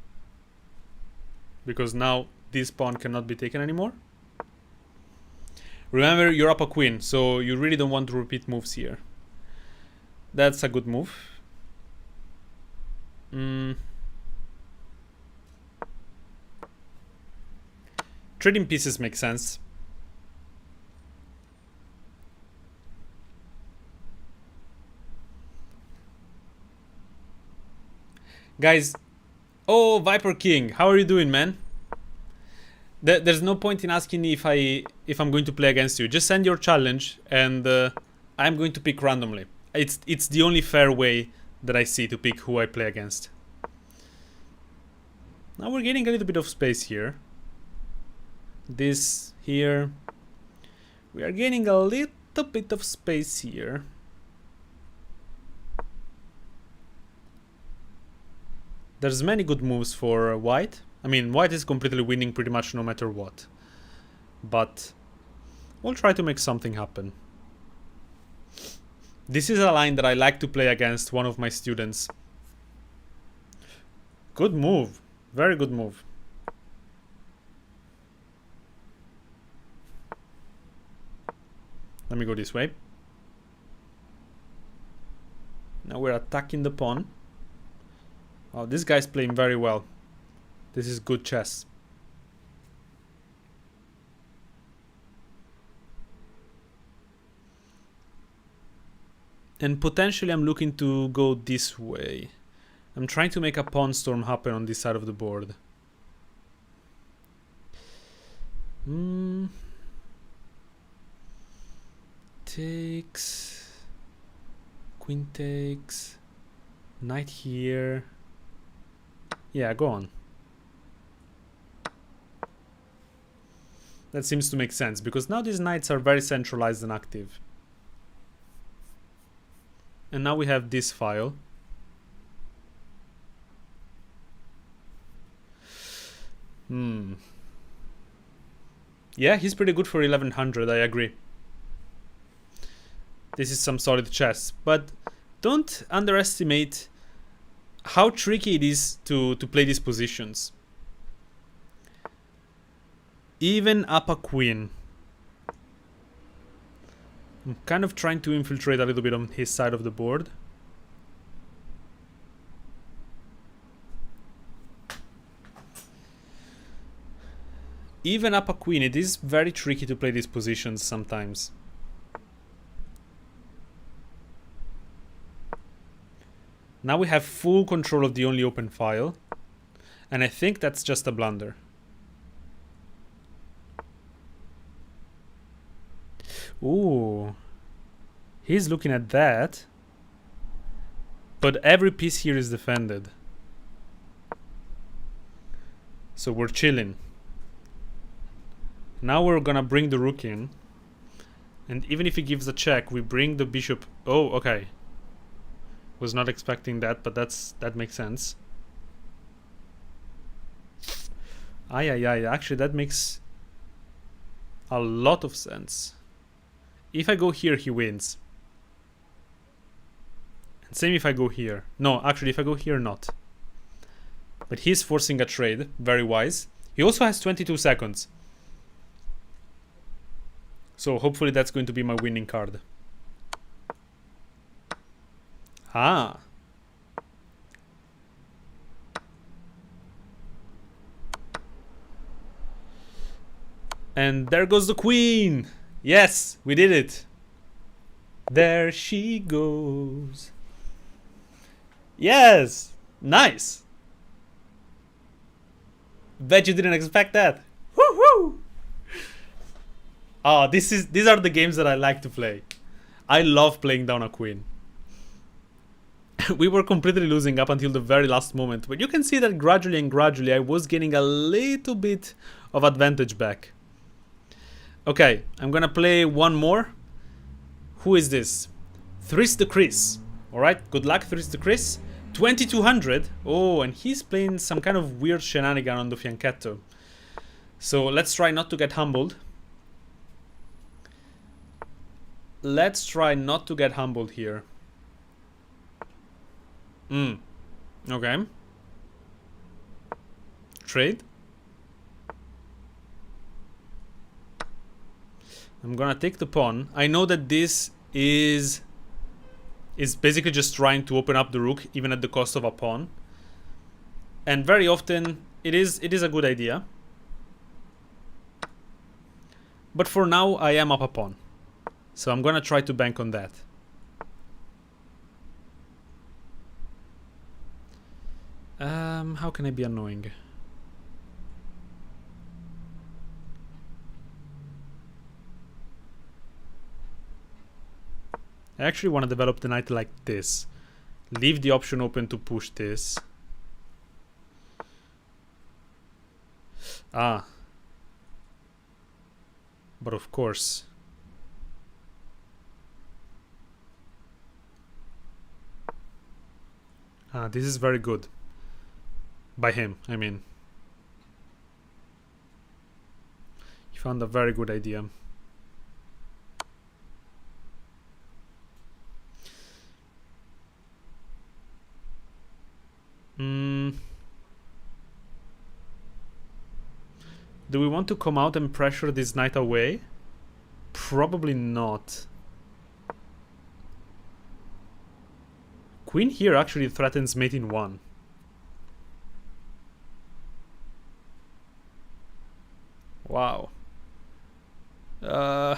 Because now this pawn cannot be taken anymore. Remember, you're up a queen, so you really don't want to repeat moves here. That's a good move. Trading pieces make sense. Guys, oh, Viper King, how are you doing, man? There's no point in asking me if I'm going to play against you. Just send your challenge, and I'm going to pick randomly. It's the only fair way that I see to pick who I play against. Now we're getting a little bit of space here. This here. We are gaining a little bit of space here. There's many good moves for white. I mean, white is completely winning pretty much no matter what. But we'll try to make something happen. This is a line that I like to play against one of my students. Good move. Very good move. Let me go this way. Now we're attacking the pawn. Oh, this guy's playing very well. This is good chess. And potentially I'm looking to go this way. I'm trying to make a pawn storm happen on this side of the board. Takes. Queen takes. Knight here. Yeah, go on. That seems to make sense, because now these knights are very centralized and active. And now we have this file. Yeah, he's pretty good for 1100, I agree. This is some solid chess, but don't underestimate how tricky it is to play these positions. Even up a queen. I'm kind of trying to infiltrate a little bit on his side of the board. Even up a queen, it is very tricky to play these positions sometimes. Now we have full control of the only open file. And I think that's just a blunder. Ooh. He's looking at that. But every piece here is defended. So we're chilling. Now we're gonna bring the rook in. And even if he gives a check, we bring the bishop. Oh, okay. Was not expecting that, but that makes sense. Actually that makes a lot of sense. If I go here, he wins. And same if I go here. No, actually, if I go here, not. But he's forcing a trade. Very wise. He also has 22 seconds. So hopefully that's going to be my winning card. Ah. And there goes the queen. Yes, we did it. There she goes. Yes. Nice. Bet you didn't expect that. Woohoo! Oh, these are the games that I like to play. I love playing down a queen. We were completely losing up until the very last moment, but you can see that gradually and gradually I was gaining a little bit of advantage back. Okay, I'm gonna play one more. Who is this? Thris the Chris. Alright, good luck, Thris the Chris. 2200. Oh, and he's playing some kind of weird shenanigan on the Fianchetto. So let's try not to get humbled. Let's try not to get humbled here. Okay. Trade. I'm gonna take the pawn. I know that this is basically just trying to open up the rook, even at the cost of a pawn. And very often it is a good idea. But for now, I am up a pawn. So I'm gonna try to bank on that. How can I be annoying? I actually want to develop the knight like this. Leave the option open to push this. Ah. But of course. Ah, this is very good. By him, I mean. He found a very good idea. Do we want to come out and pressure this knight away? Probably not. Queen here actually threatens mate in 1. Wow. And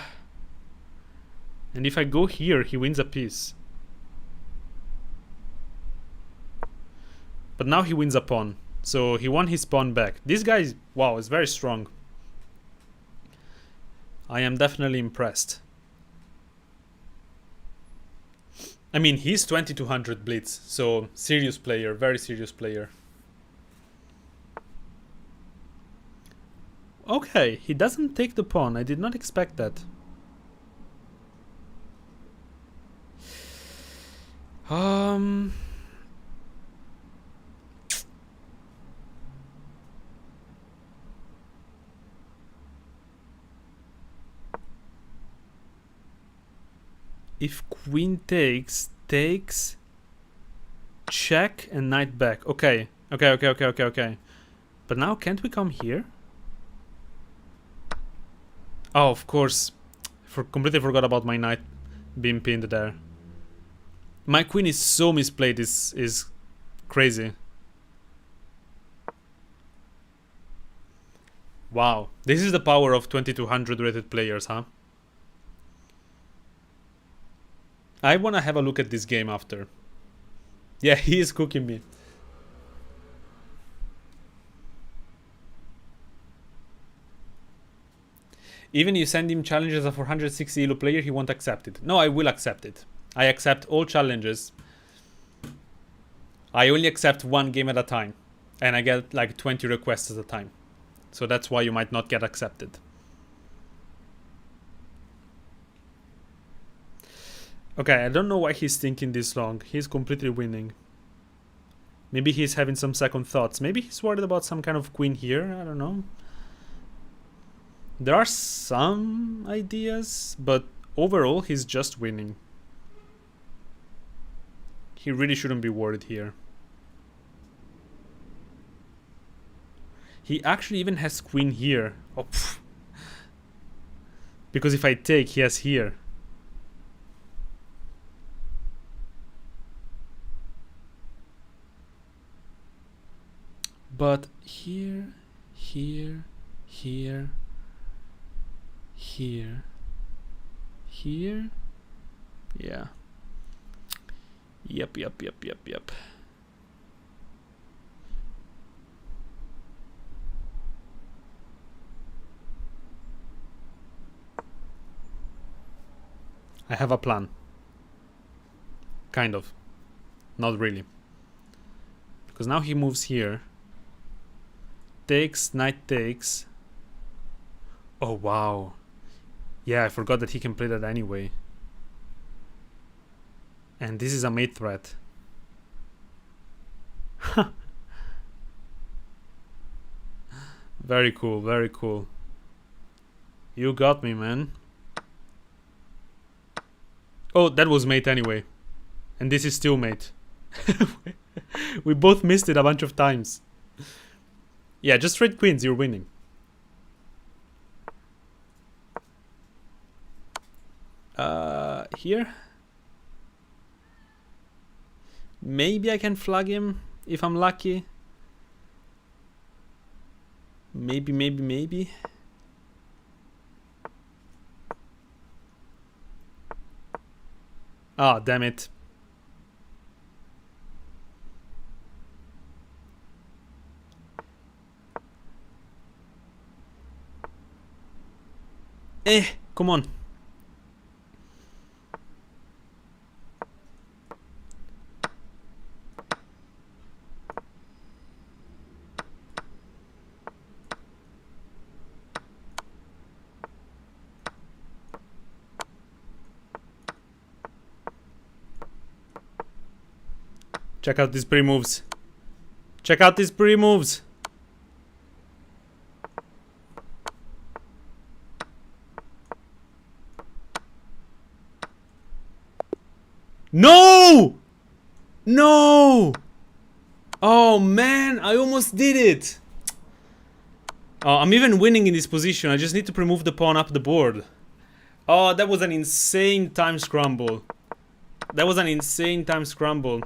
if I go here, he wins a piece. But now he wins a pawn. So he won his pawn back. This guy is, wow, is very strong. I am definitely impressed. I mean, he's 2200 blitz. So serious player, very serious player. Okay, he doesn't take the pawn. I did not expect that. If queen takes, check and knight back. Okay. But now can't we come here? Oh, of course. Completely forgot about my knight being pinned there. My queen is so misplayed, is crazy. Wow. This is the power of 2200 rated players, huh? I want to have a look at this game after. Yeah, he is cooking me. Even you send him challenges of 460 elo player, he won't accept it. No, I will accept it. I accept all challenges. I only accept one game at a time. And I get like 20 requests at a time. So that's why you might not get accepted. Okay, I don't know why he's thinking this long. He's completely winning. Maybe he's having some second thoughts. Maybe he's worried about some kind of queen here. I don't know. There are some ideas, but overall, he's just winning. He really shouldn't be worried here. He actually even has queen here. Oh, because if I take, he has here. But here, here, here, here, here. Yeah. Yep. I have a plan. Kind of. Not really. Because now he moves here. Takes, knight takes. Oh, wow. Yeah, I forgot that he can play that anyway. And this is a mate threat. Very cool, very cool. You got me, man. Oh, that was mate anyway. And this is still mate. We both missed it a bunch of times. Yeah, just trade queens, you're winning. Here? Maybe I can flag him if I'm lucky. Maybe. Ah, damn it. Come on. Check out these pre-moves. Check out these pre-moves. No! No! Oh man, I almost did it. Oh, I'm even winning in this position. I just need to move the pawn up the board. Oh, that was an insane time scramble. That was an insane time scramble.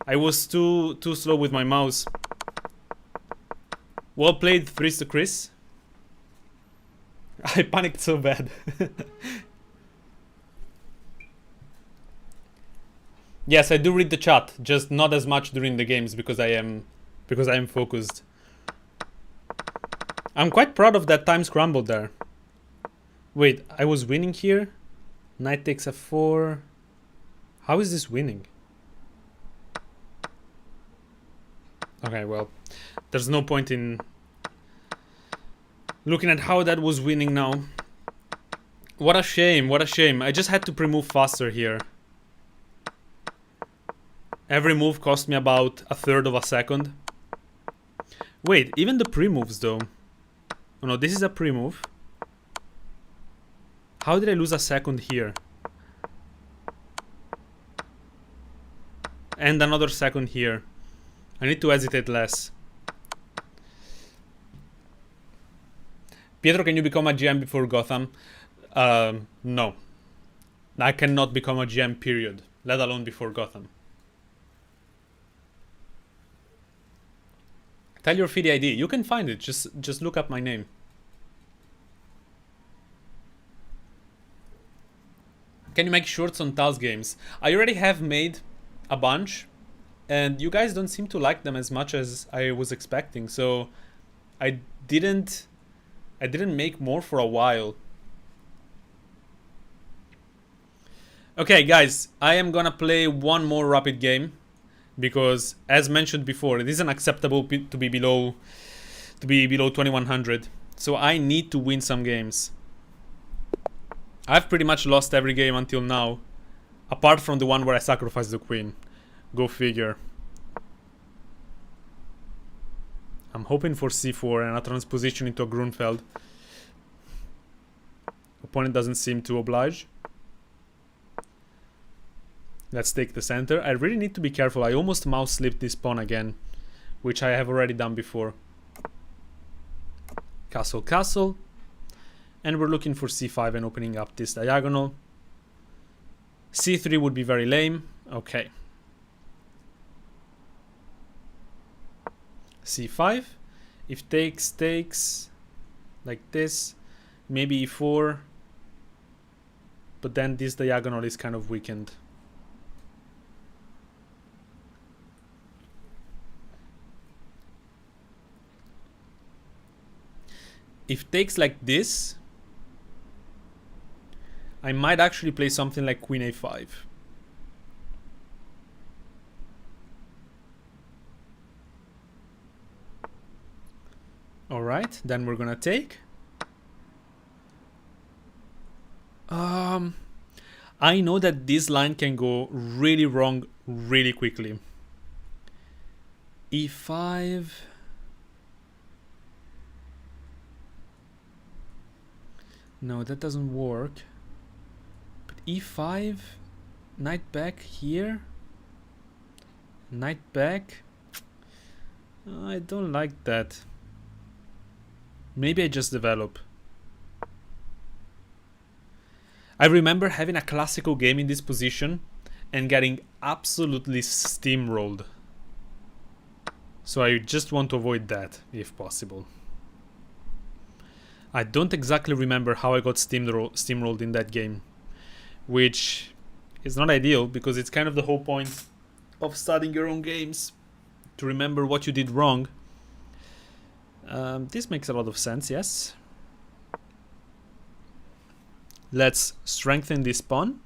I was too slow with my mouse. Well played, Threes to Chris. I panicked so bad. Yes, I do read the chat, just not as much during the games because I am focused. I'm quite proud of that time scramble there. Wait, I was winning here? Knight takes f4. How is this winning? Okay, well, there's no point in looking at how that was winning now. What a shame, what a shame. I just had to pre-move faster here. Every move cost me about a third of a second. Wait, even the pre-moves though. Oh no, this is a pre-move. How did I lose a second here? And another second here. I need to hesitate less. Pietro, can you become a GM before Gotham? No. I cannot become a GM, period. Let alone before Gotham. Tell your FIDE ID. You can find it. Just look up my name. Can you make shorts on Tal's games? I already have made a bunch. And you guys don't seem to like them as much as I was expecting, so I didn't make more for a while. Okay, guys, I am gonna play one more rapid game because, as mentioned before, it isn't acceptable to be below 2100. So I need to win some games. I've pretty much lost every game until now, apart from the one where I sacrificed the queen. Go figure. I'm hoping for c4 and a transposition into a Grunfeld. Opponent doesn't seem to oblige. Let's take the center. I really need to be careful. I almost mouse slipped this pawn again, which I have already done before. Castle, castle. And we're looking for c5 and opening up this diagonal. c3 would be very lame. Okay. c5. If takes, takes. Like this. Maybe e4. But then this diagonal is kind of weakened. If takes like this, I might actually play something like queen a5. Alright, then we're gonna take. I know that this line can go really wrong really quickly. e5. No, that doesn't work. But e5, knight back here. Knight back. I don't like that. Maybe I just develop. I remember having a classical game in this position and getting absolutely steamrolled. So I just want to avoid that if possible. I don't exactly remember how I got steamrolled in that game, which is not ideal because it's kind of the whole point of studying your own games, to remember what you did wrong. This makes a lot of sense, yes. Let's strengthen this pawn.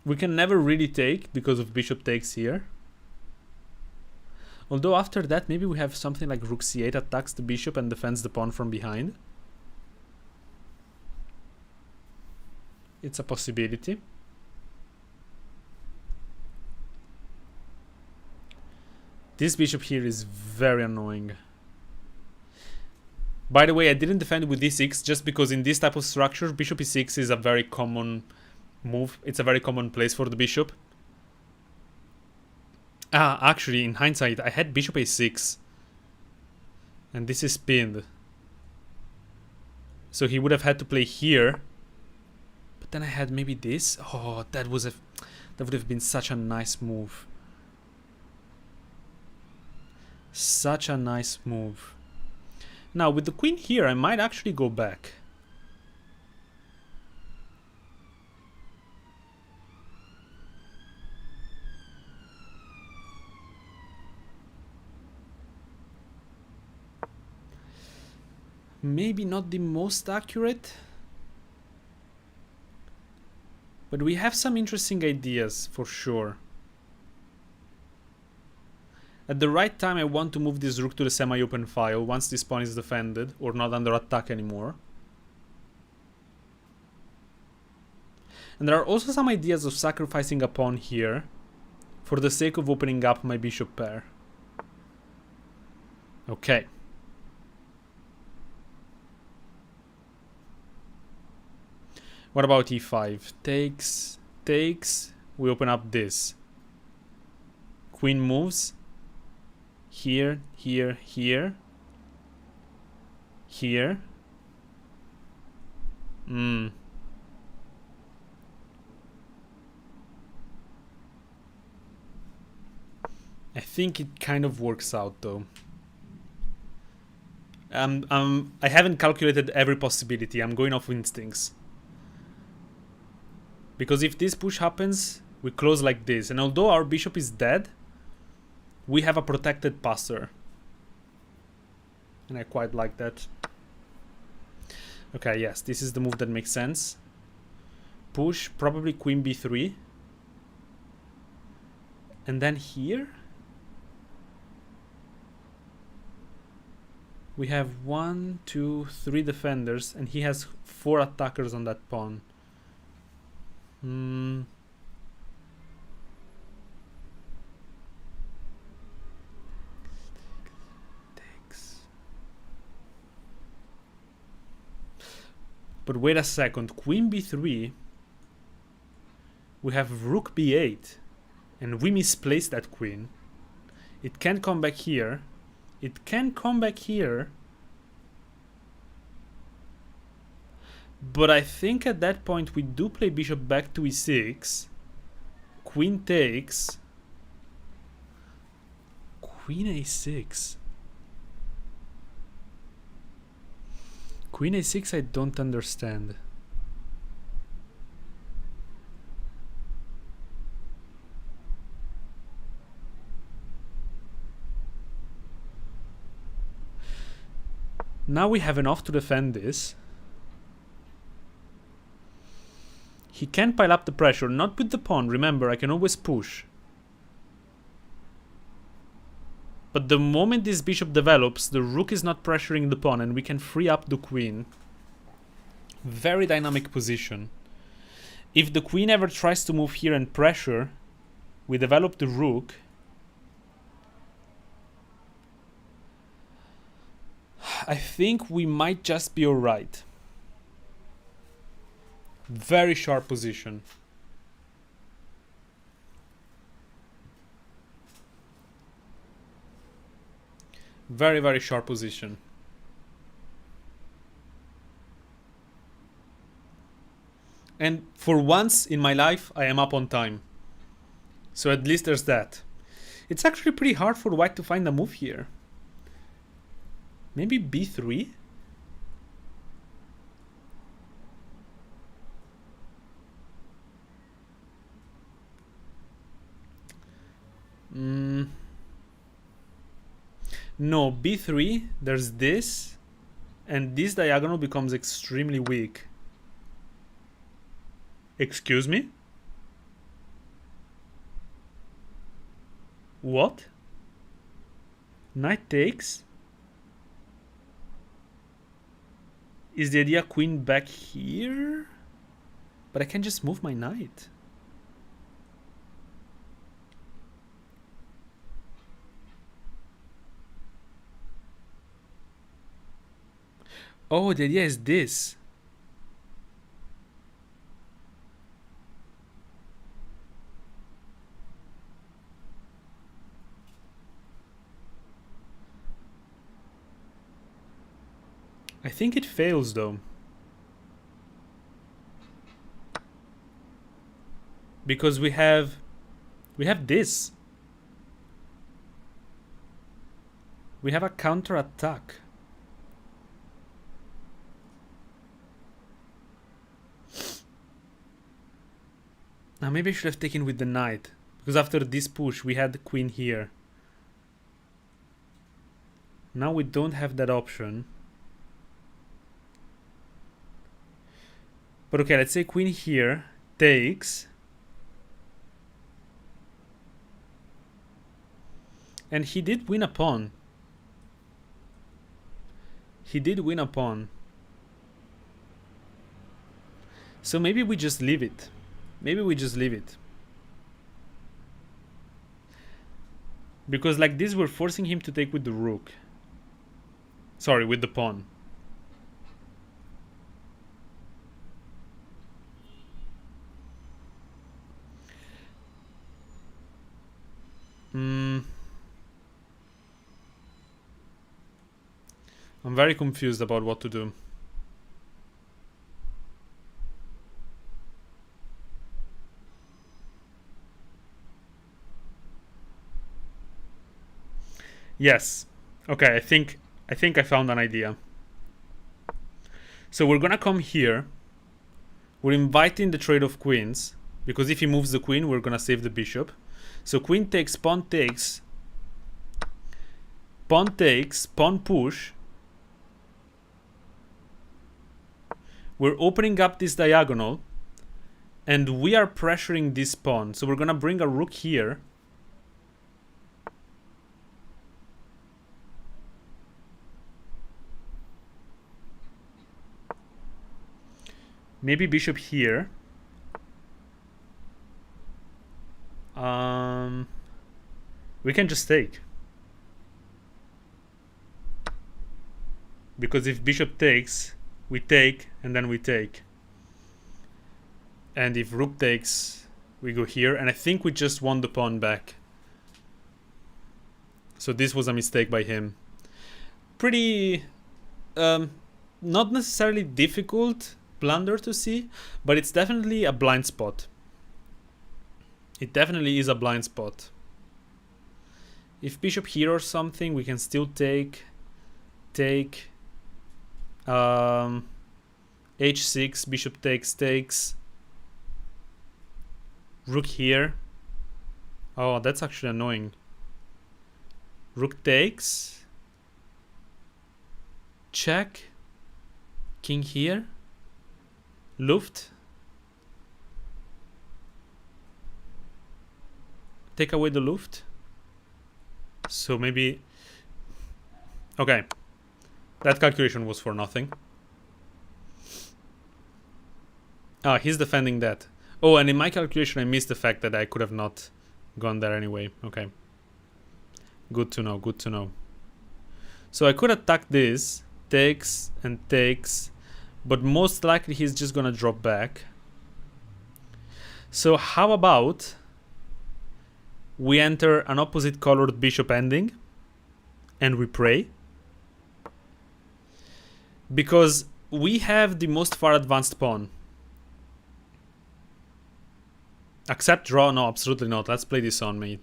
We can never really take because of bishop takes here. Although after that, maybe we have something like rook c8 attacks the bishop and defends the pawn from behind. It's a possibility. This bishop here is very annoying. By the way, I didn't defend with d6 just because in this type of structure, bishop e6 is a very common move. It's a very common place for the bishop. Actually, in hindsight, I had bishop a6. And this is pinned. So he would have had to play here. But then I had maybe this. Oh, that would have been such a nice move. Such a nice move. Now, with the queen here, I might actually go back. Maybe not the most accurate, but we have some interesting ideas for sure. At the right time, I want to move this rook to the semi-open file once this pawn is defended or not under attack anymore. And there are also some ideas of sacrificing a pawn here for the sake of opening up my bishop pair. Okay. What about e5? Takes, takes, we open up this. Queen moves. Here, here, here. Here. I think it kind of works out though. I haven't calculated every possibility. I'm going off instincts. Because if this push happens, we close like this. And although our bishop is dead, we have a protected passer. And I quite like that. Okay, yes, this is the move that makes sense. Push, probably queen b3. And then here, we have 1, 2, 3 defenders, and he has 4 attackers on that pawn. Takes. But wait a second, queen b3, we have rook b8, and we misplaced that queen. It can come back here. It can come back here. But I think at that point we do play bishop back to e6. Queen takes. Queen a6. Queen a6 I don't understand. Now we have enough to defend this. He can pile up the pressure, not with the pawn. Remember, I can always push. But the moment this bishop develops, the rook is not pressuring the pawn and we can free up the queen. Very dynamic position. If the queen ever tries to move here and pressure, we develop the rook. I think we might just be alright. Very sharp position. Very, very sharp position. And for once in my life, I am up on time. So at least there's that. It's actually pretty hard for white to find a move here. Maybe b3? No, b3, there's this, and this diagonal becomes extremely weak. Excuse me? What? Knight takes? Is the idea queen back here? But I can just move my knight. Oh, the idea is this. I think it fails though. Because we have this. We have a counter attack. Now maybe I should have taken with the knight, because after this push we had the queen here. Now we don't have that option. But okay, let's say queen here takes. And he did win a pawn. He did win a pawn. So maybe we just leave it. Maybe we just leave it. Because like this, we're forcing him to take with the rook. Sorry, with the pawn. I'm very confused about what to do. Yes. Okay, I think I found an idea. So we're gonna come here. We're inviting the trade of queens, because if he moves the queen, we're gonna save the bishop. So queen takes, pawn takes, pawn push. We're opening up this diagonal, and we are pressuring this pawn. So we're gonna bring a rook here. Maybe bishop here. We can just take. Because if bishop takes, we take, and then we take. And if rook takes, we go here. And I think we just won the pawn back. So this was a mistake by him. Pretty, not necessarily difficult blunder to see, but it's definitely a blind spot. It definitely is a blind spot. If bishop here or something, we can still take. H6, bishop takes. Rook here. Oh, that's actually annoying. Rook takes. Check. King here. Luft. Take away the Luft. So maybe... Okay. That calculation was for nothing. Ah, he's defending that. Oh, and in my calculation I missed the fact that I could have not gone there anyway. Okay. Good to know, good to know. So I could attack this. Takes and takes. But most likely he's just gonna drop back. So how about we enter an opposite colored bishop ending and we pray? Because we have the most far advanced pawn. Accept draw? No, absolutely not. Let's play this on, mate.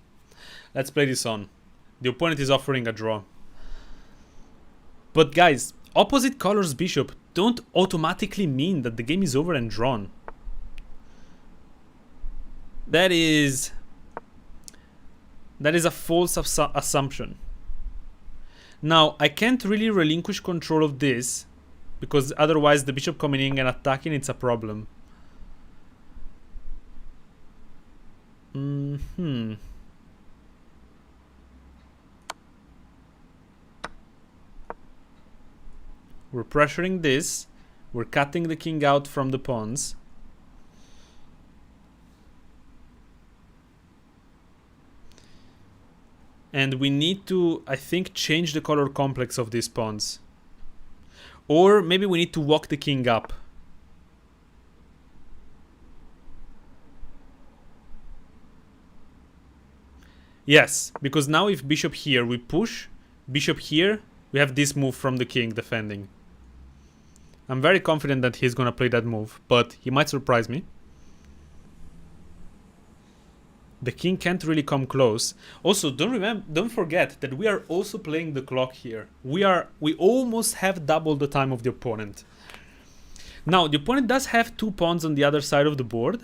Let's play this on. The opponent is offering a draw. But guys, opposite colors bishop don't automatically mean that the game is over and drawn. That is a false assumption. Now, I can't really relinquish control of this, because otherwise the bishop coming in and attacking, it's a problem. We're pressuring this. We're cutting the king out from the pawns. And we need to, I think, change the color complex of these pawns. Or maybe we need to walk the king up. Yes, because now if bishop here we push, bishop here, we have this move from the king defending. I'm very confident that he's gonna play that move, but he might surprise me. The king can't really come close. Also, don't forget that we are also playing the clock here. We almost have double the time of the opponent. Now, the opponent does have two pawns on the other side of the board.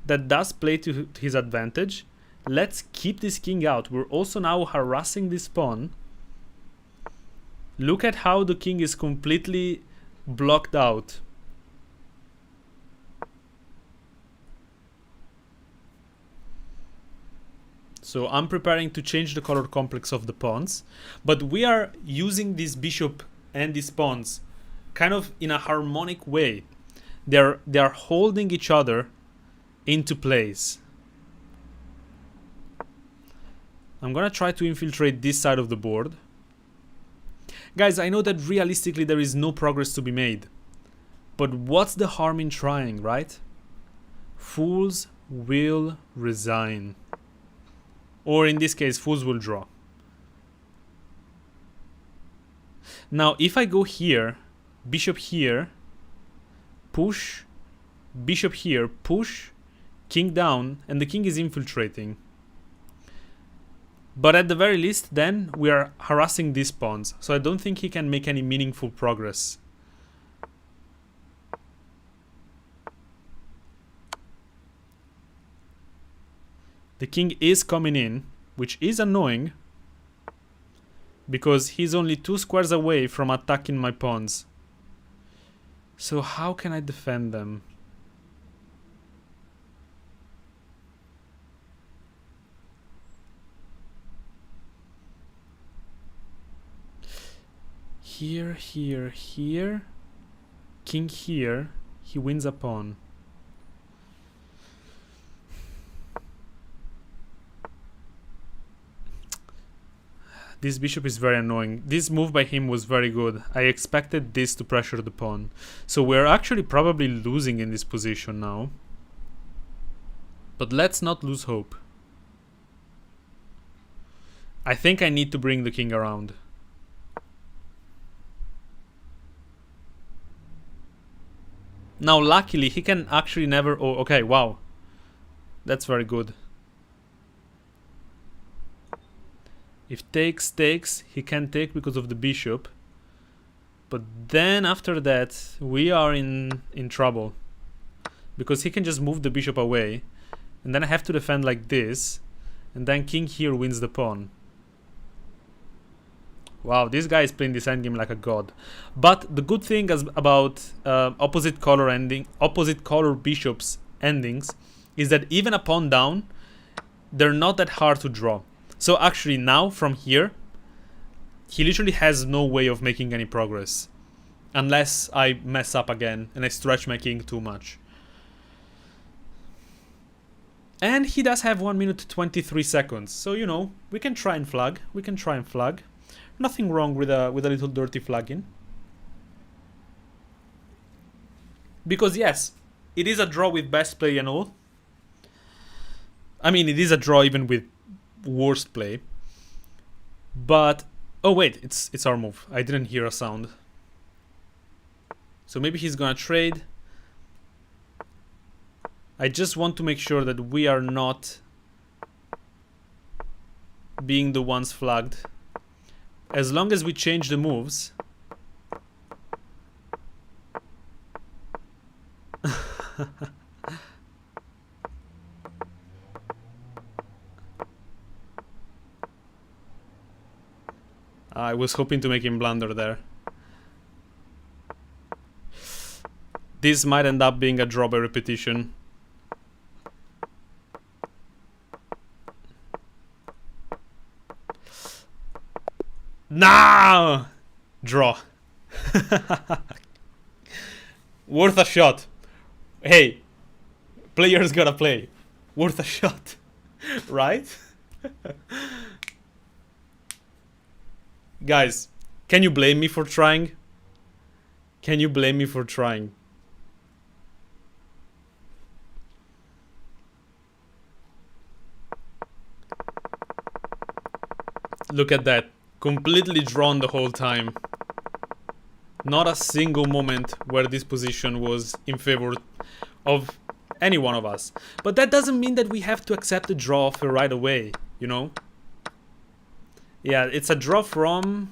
That does play to his advantage. Let's keep this king out. We're also now harassing this pawn. Look at how the king is completely blocked out. So I'm preparing to change the color complex of the pawns, but we are using this bishop and these pawns kind of in a harmonic way. They are holding each other into place. I'm gonna try to infiltrate this side of the board. Guys, I know that realistically there is no progress to be made, but what's the harm in trying, right? Fools will resign. Or in this case, fools will draw. Now, if I go here, bishop here, push, bishop here, push, king down, and the king is infiltrating. But at the very least, then, we are harassing these pawns. So I don't think he can make any meaningful progress. The king is coming in, which is annoying, because he's only 2 squares away from attacking my pawns. So how can I defend them? Here, here, here. King here. He wins a pawn. This bishop is very annoying. This move by him was very good. I expected this to pressure the pawn. So we're actually probably losing in this position now. But let's not lose hope. I think I need to bring the king around. Now luckily he can actually never... Oh, okay, wow. That's very good. If takes, he can take because of the bishop. But then after that, we are in trouble. Because he can just move the bishop away. And then I have to defend like this. And then king here wins the pawn. Wow, this guy is playing this endgame like a god. But the good thing about opposite color bishops endings is that even a pawn down, they're not that hard to draw. So actually now, from here, he literally has no way of making any progress. Unless I mess up again and I stretch my king too much. And he does have 1 minute 23 seconds. So, you know, we can try and flag. Nothing wrong with a little dirty flagging. Because yes, it is a draw with best play and all. I mean, it is a draw even with worst play. But oh wait, it's our move. I didn't hear a sound. So maybe he's gonna trade. I just want to make sure that we are not being the ones flagged. As long as we change the moves. I was hoping to make him blunder there. This might end up being a draw by repetition. No! Draw. Worth a shot. Hey, players gotta play. Worth a shot. Right? Guys, can you blame me for trying? Can you blame me for trying? Look at that. Completely drawn the whole time. Not a single moment where this position was in favor of any one of us. But that doesn't mean that we have to accept the draw offer right away, you know? Yeah, it's a draw from...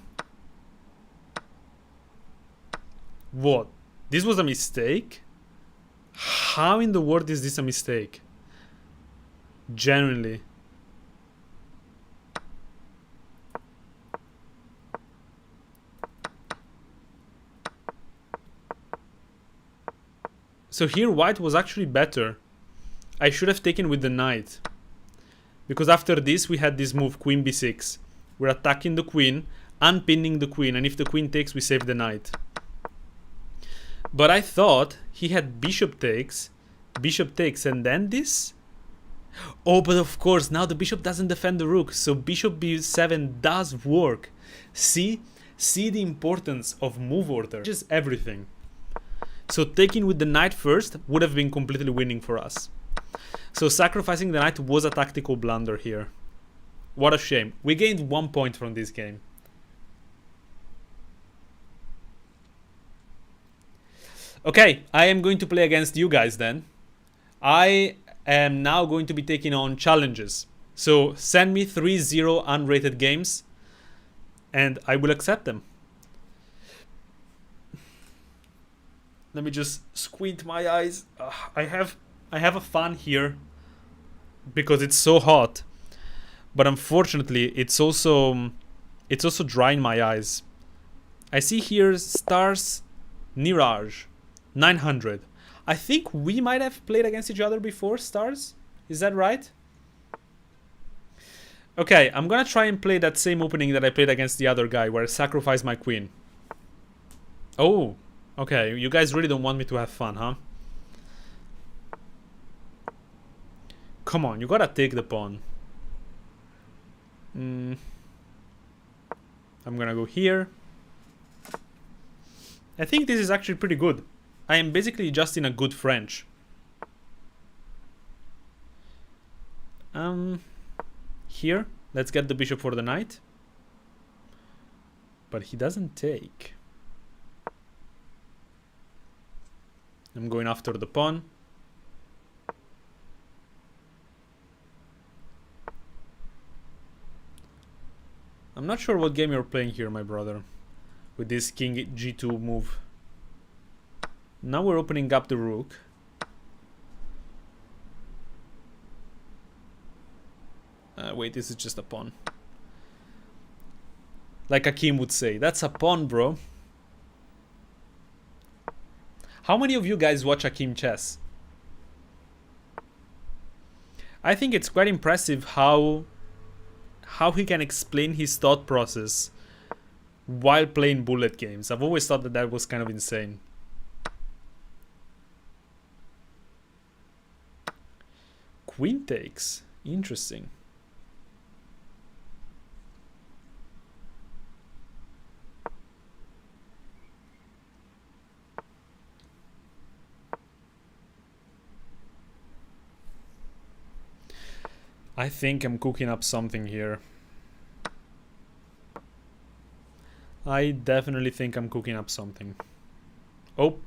What? This was a mistake? How in the world is this a mistake? Genuinely. So here white was actually better. I should have taken with the knight. Because after this we had this move, queen b6. We're attacking the queen, unpinning the queen, and if the queen takes, we save the knight. But I thought he had bishop takes, and then this? Oh, but of course, now the bishop doesn't defend the rook, so bishop b7 does work. See the importance of move order. Just everything. So taking with the knight first would have been completely winning for us. So sacrificing the knight was a tactical blunder here. What a shame. We gained 1 point from this game. Okay, I am going to play against you guys then. I am now going to be taking on challenges. So send me 3-0 unrated games and I will accept them. Let me just squint my eyes. I have a fan here because it's so hot. But unfortunately, it's also drying my eyes. I see here stars Niraj 900. I think we might have played against each other before, stars. Is that right? Okay, I'm gonna try and play that same opening that I played against the other guy where I sacrificed my queen. Oh, okay. You guys really don't want me to have fun, huh? Come on, you gotta take the pawn. I'm gonna go here. I think this is actually pretty good. I am basically just in a good French. Here, let's get the bishop for the knight. But he doesn't take. I'm going after the pawn. I'm not sure what game you're playing here, my brother, with this king g2 move. Now we're opening up the rook. Wait, this is just a pawn. Like Akim would say, that's a pawn, bro. How many of you guys watch Akim chess? I think it's quite impressive how he can explain his thought process while playing bullet games. I've always thought that that was kind of insane. Queen takes. Interesting. I think I'm cooking up something here. I definitely think I'm cooking up something. Oh.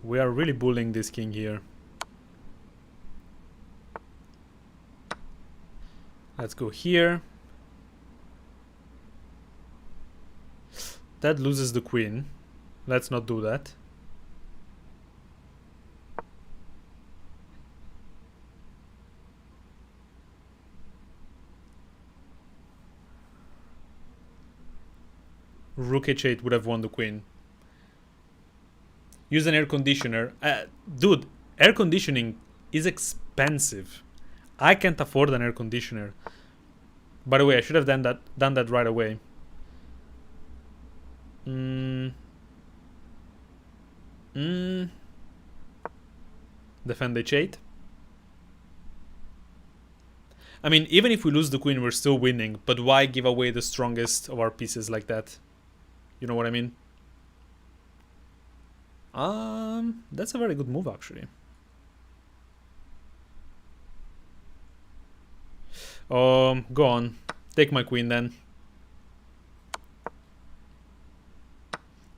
We are really bullying this king here. Let's go here. That loses the queen. Let's not do that. Rook h8 would have won the queen. Use an air conditioner. Dude, air conditioning is expensive. I can't afford an air conditioner. By the way, I should have done that right away. Defend h8. I mean, even if we lose the queen, we're still winning. But why give away the strongest of our pieces like that? You know what I mean? That's a very good move, actually. Go on. Take my queen then.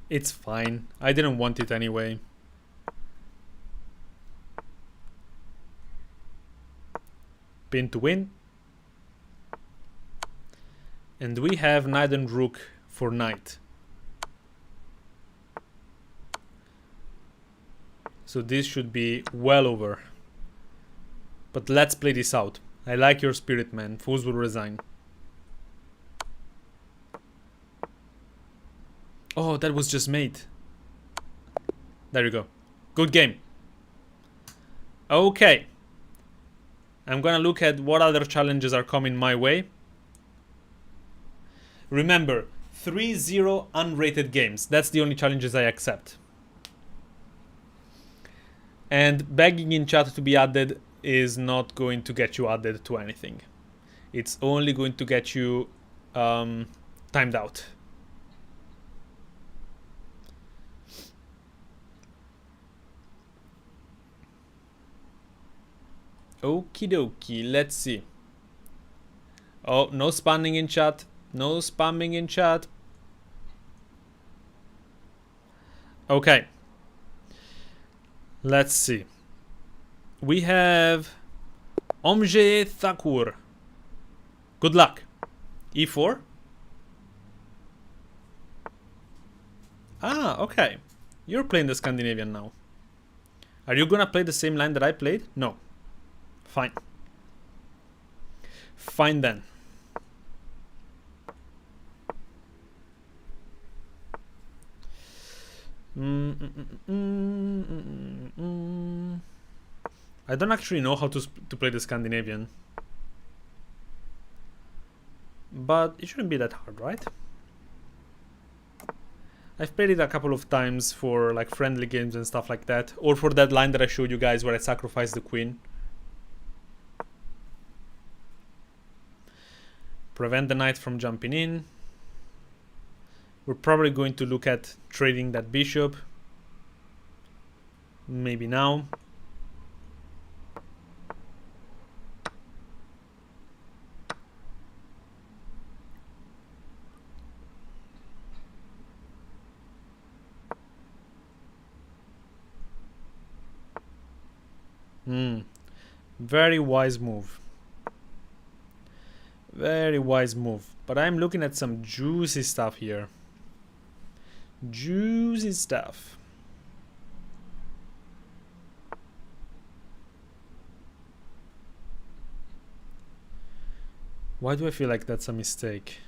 It's fine. I didn't want it anyway. Pin to win. And we have knight and rook for knight. So this should be well over. But let's play this out. I like your spirit, man. Fools will resign. Oh, that was just mate. There you go. Good game. Okay. I'm gonna look at what other challenges are coming my way. Remember, 3-0 unrated games. That's the only challenges I accept. And begging in chat to be added is not going to get you added to anything. It's only going to get you timed out. Okie dokie, let's see. Oh, no spamming in chat. No spamming in chat. Okay. Let's see. We have Omje Thakur. Good luck. E4. Ah, okay. You're playing the Scandinavian now. Are you gonna play the same line that I played? No. Fine. Fine then. I don't actually know how to play the Scandinavian. But it shouldn't be that hard, right? I've played it a couple of times for like friendly games and stuff like that, or for that line that I showed you guys where I sacrificed the queen. Prevent the knight from jumping in. We're probably going to look at trading that bishop. Maybe now. Very wise move. Very wise move. But I'm looking at some juicy stuff here. Juicy stuff. Why do I feel like that's a mistake?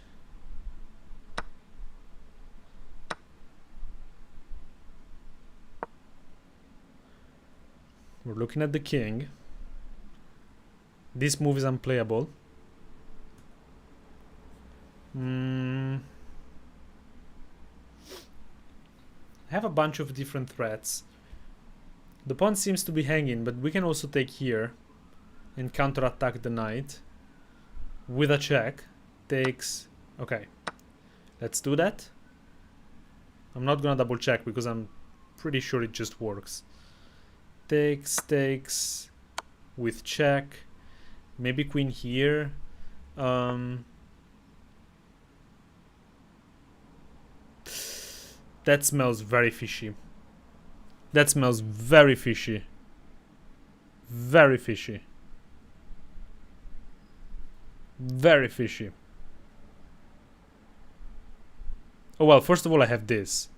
We're looking at the king. This move is unplayable. I have a bunch of different threats. The pawn seems to be hanging, but we can also take here and counterattack the knight with a check. Takes. Okay, let's do that. I'm not gonna double check because I'm pretty sure it just works. Takes with check. Maybe queen here. That smells very fishy. That smells very fishy. Very fishy. Very fishy. Oh well, first of all I have this.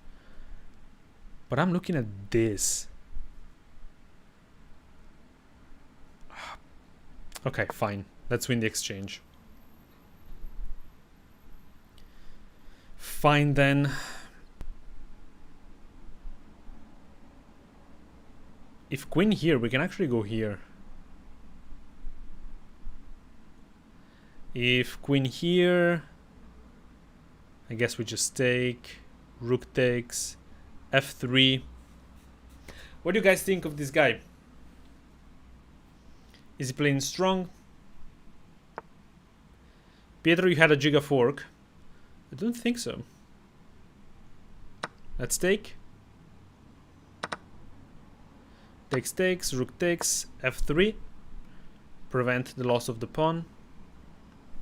But I'm looking at this. Okay, fine. Let's win the exchange. Fine then. If queen here, we can actually go here. If queen here, I guess we just take. Rook takes. F3. What do you guys think of this guy? Is he playing strong? Pietro, you had a Giga fork. I don't think so. Let's take. Takes, rook takes, f3. Prevent the loss of the pawn.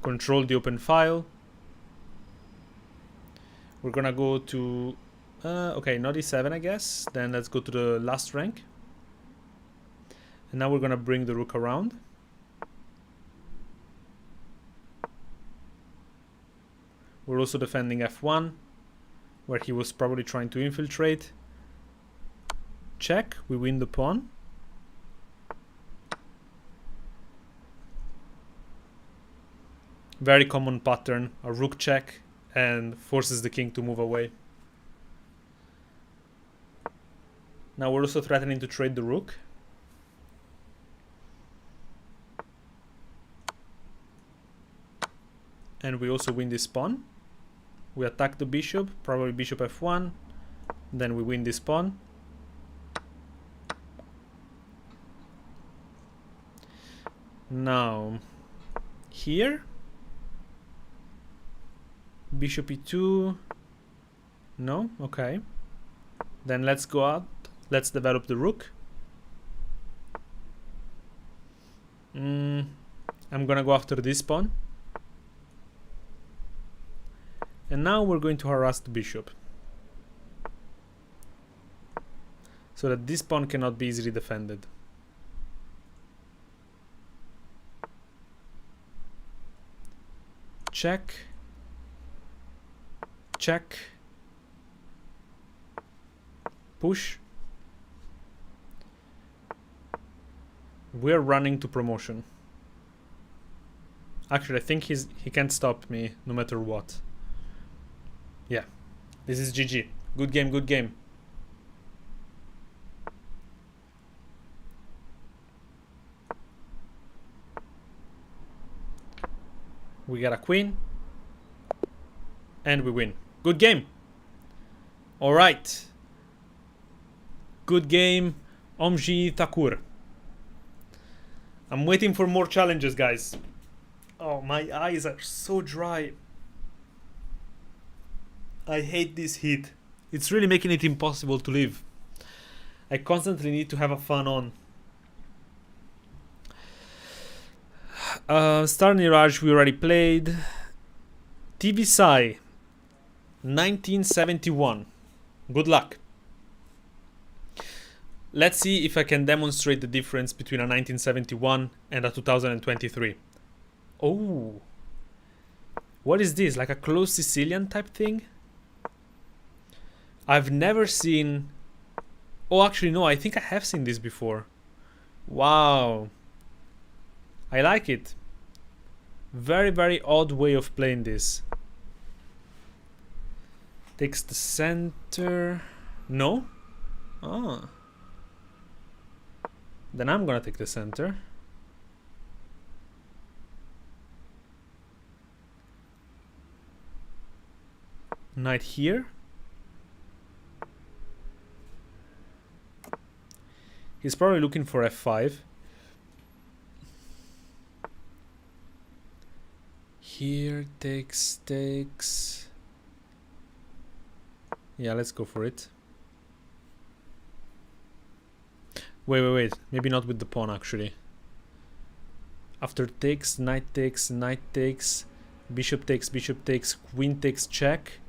Control the open file. We're gonna go to... okay, not e7 I guess. Then let's go to the last rank. And now we're gonna bring the rook around. We're also defending f1, where he was probably trying to infiltrate. Check, we win the pawn. Very common pattern, a rook check and forces the king to move away. Now we're also threatening to trade the rook. And we also win this pawn. We attack the bishop, probably bishop f1. Then we win this pawn. Now, here, bishop e2, no, okay. Then let's go out, let's develop the rook. I'm gonna go after this pawn. And now we're going to harass the bishop, so that this pawn cannot be easily defended. Check. Check. Push. We're running to promotion. Actually, I think he can't stop me no matter what. Yeah. This is GG. Good game, good game. We got a queen. And we win. Good game. Alright. Good game. Omji Thakur. I'm waiting for more challenges, guys. Oh, my eyes are so dry. I hate this heat. It's really making it impossible to live. I constantly need to have a fan on. Star Niraj we already played. TV Sai 1971. Good luck. Let's see if I can demonstrate the difference between a 1971 and a 2023. Oh. What is this? Like a close Sicilian type thing? I've never seen... Oh, actually, no. I think I have seen this before. Wow. I like it. Very, very odd way of playing this. Takes the center. No? Ah. Then I'm gonna take the center. Knight here. He's probably looking for f5. Here takes. Yeah, let's go for it. Wait. Maybe not with the pawn, actually. After takes, knight takes, bishop takes, queen takes check.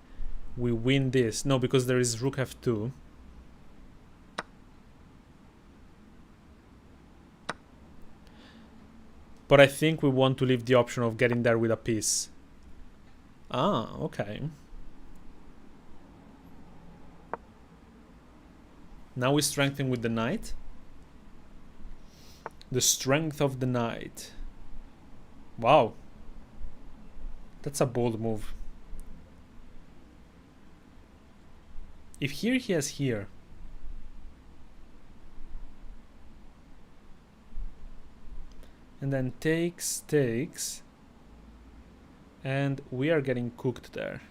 We win this. No, because there is rook f2. But I think we want to leave the option of getting there with a piece. Ah, okay. Now we strengthen with the knight. The strength of the knight. Wow. That's a bold move. If here he has here. And then takes. And we are getting cooked there.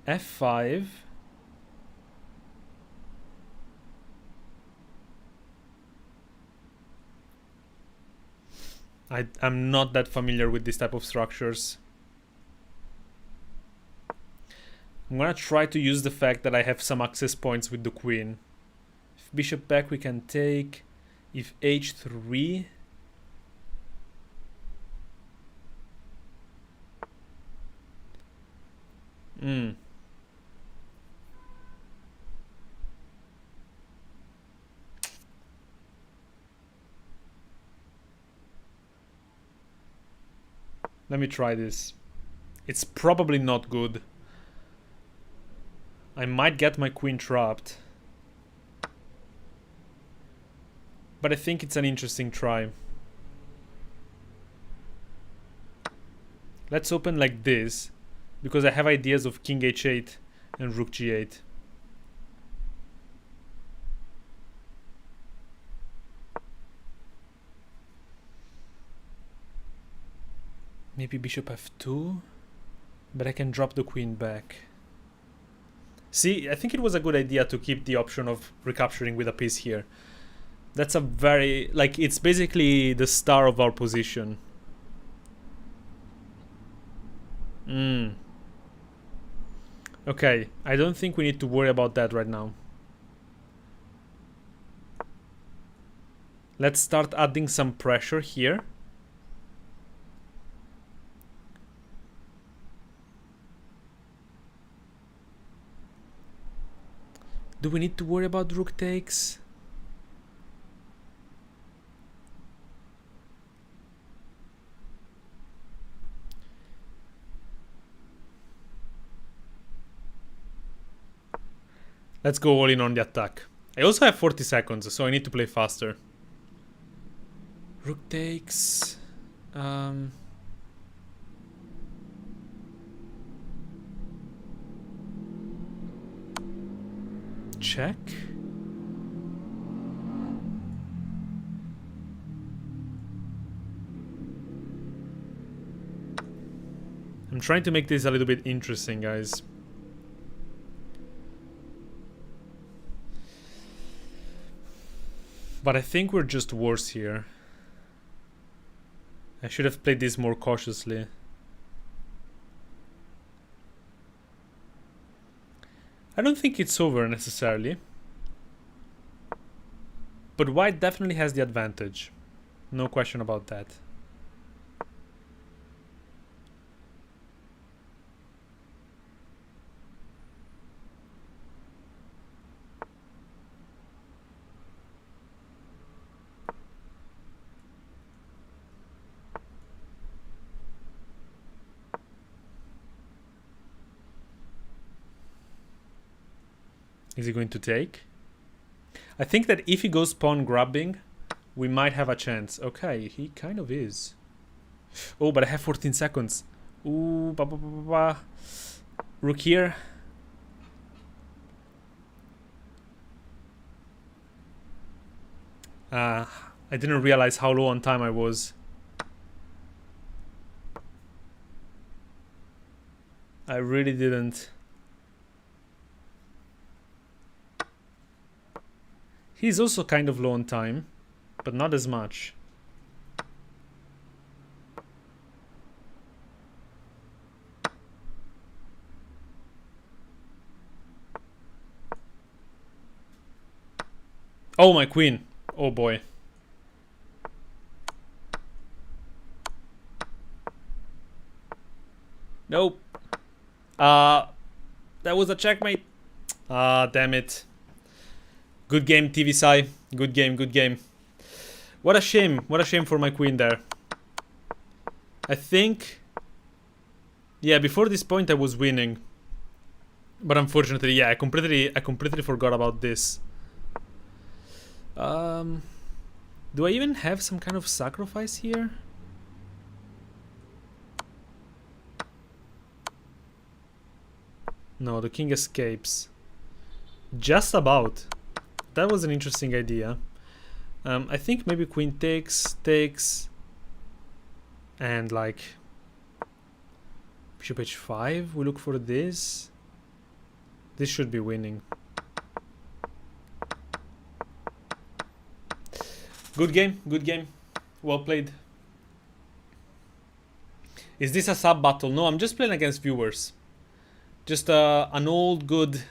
f5. I'm not that familiar with this type of structures. I'm gonna try to use the fact that I have some access points with the queen. If bishop back, we can take. If h3. Let me try this. It's probably not good. I might get my queen trapped. But I think it's an interesting try. Let's open like this, because I have ideas of king h8 and rook g8. Maybe bishop f2, but I can drop the queen back. See, I think it was a good idea to keep the option of recapturing with a piece here. That's a very, like, it's basically the star of our position. Okay, I don't think we need to worry about that right now. Let's start adding some pressure here. Do we need to worry about rook takes? Let's go all in on the attack. I also have 40 seconds, so I need to play faster. Rook takes. Check. I'm trying to make this a little bit interesting, guys. But I think we're just worse here. I should have played this more cautiously. I don't think it's over necessarily. But white definitely has the advantage. No question about that. Is he going to take? I think that if he goes pawn grabbing, we might have a chance. Okay, he kind of is. Oh, but I have 14 seconds. Ooh, rook here. I didn't realize how low on time I was. I really didn't. He's also kind of low on time, but not as much. Oh, my queen. Oh boy. Nope. That was a checkmate. Damn it. Good game, TVSci. Good game, good game. What a shame. What a shame for my queen there. I think... Yeah, before this point I was winning. But unfortunately, yeah, I completely forgot about this. Do I even have some kind of sacrifice here? No, the king escapes. Just about. That was an interesting idea. I think maybe queen takes, and like bishop h5. We look for this. This should be winning. Good game, good game. Well played. Is this a sub battle? No, I'm just playing against viewers. Just an old good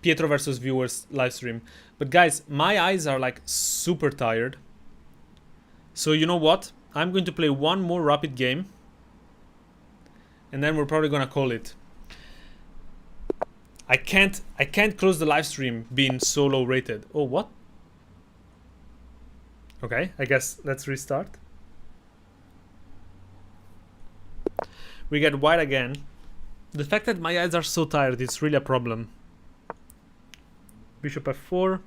Pietro versus viewers live stream. But guys, my eyes are like super tired. So you know what? I'm going to play one more rapid game. And then we're probably gonna call it. I can't close the live stream being so low rated. Oh, what? Okay, I guess let's restart. We get white again. The fact that my eyes are so tired is really a problem. Bishop f4.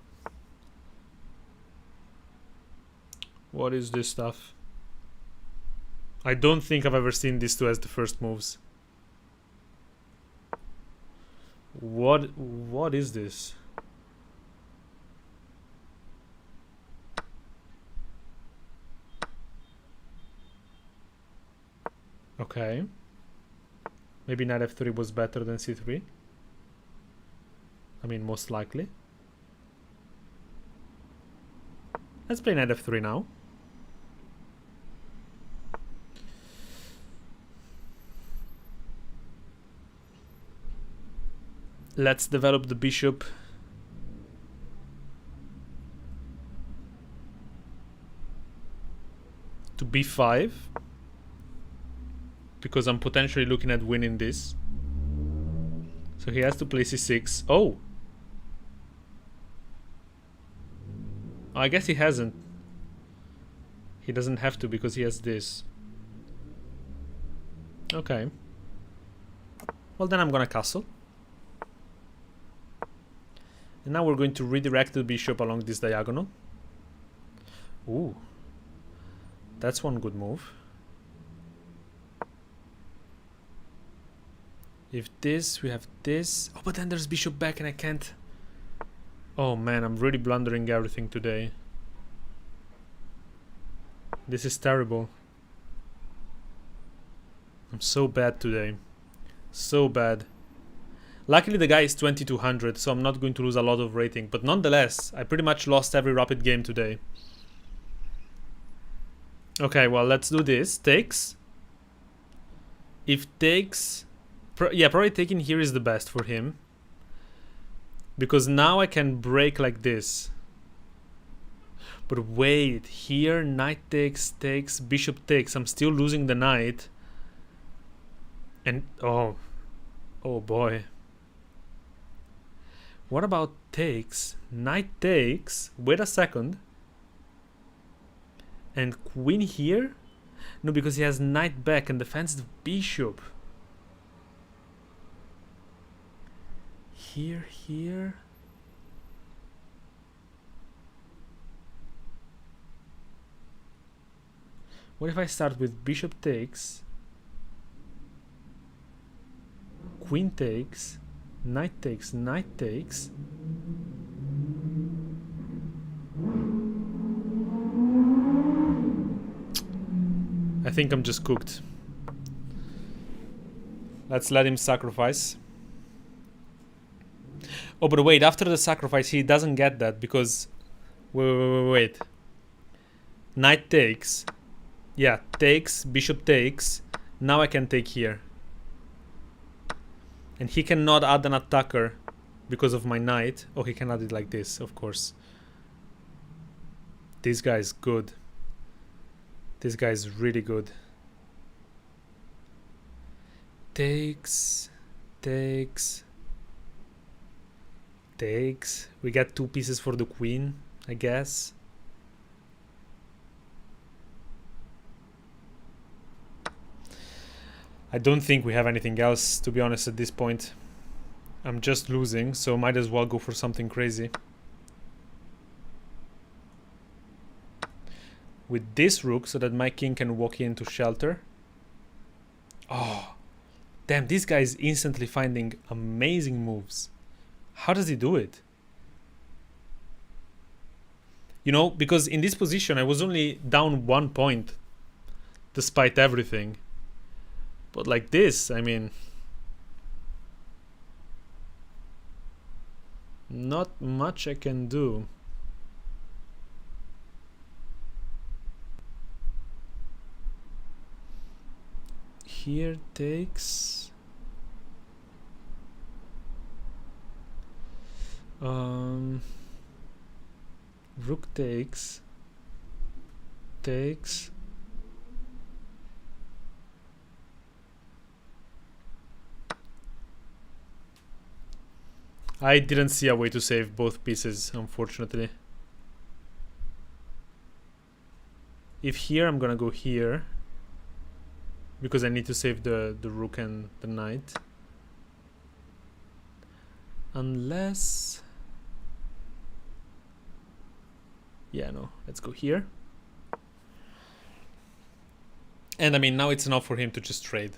What is this stuff? I don't think I've ever seen these two as the first moves. What is this? Okay. Maybe knight f3 was better than c3. I mean, most likely. Let's play knight f3 now. Let's develop the bishop. To b5. Because I'm potentially looking at winning this. So he has to play c6. Oh! I guess he hasn't. He doesn't have to because he has this. Okay. Well, then I'm gonna castle. And now we're going to redirect the bishop along this diagonal. Ooh. That's one good move. If this, we have this. Oh, but then there's bishop back and I can't. Oh man, I'm really blundering everything today. This is terrible. I'm so bad today. So bad. Luckily the guy is 2200, so I'm not going to lose a lot of rating. But nonetheless, I pretty much lost every rapid game today. Okay, well, let's do this. Takes. If takes... yeah, probably taking here is the best for him. Because now I can break like this. But wait, here knight takes, takes, bishop takes. I'm still losing the knight. And oh boy. What about takes? Knight takes. Wait a second. And queen here? No, because he has knight back and defends the bishop. Here. What if I start with bishop takes, queen takes, knight takes, knight takes? I think I'm just cooked. Let's let him sacrifice. Oh, but wait, after the sacrifice he doesn't get that because... Wait. Knight takes. Yeah, takes, bishop takes. Now I can take here. And he cannot add an attacker because of my knight. Oh, he can add it like this, of course. This guy is good. This guy is really good. Takes, takes, takes. We get 2 pieces for the queen, I guess. I don't think we have anything else, to be honest, at this point. I'm just losing, so might as well go for something crazy. With this rook, so that my king can walk into shelter. Oh, damn, this guy is instantly finding amazing moves. How does he do it? You know, because in this position I was only down 1 point despite everything. But like this, I mean, not much I can do. Here takes. Rook takes. Takes. I didn't see a way to save both pieces, unfortunately. If here, I'm gonna go here. Because I need to save the rook and the knight. Unless... yeah, no, let's go here. And I mean, now it's enough for him to just trade.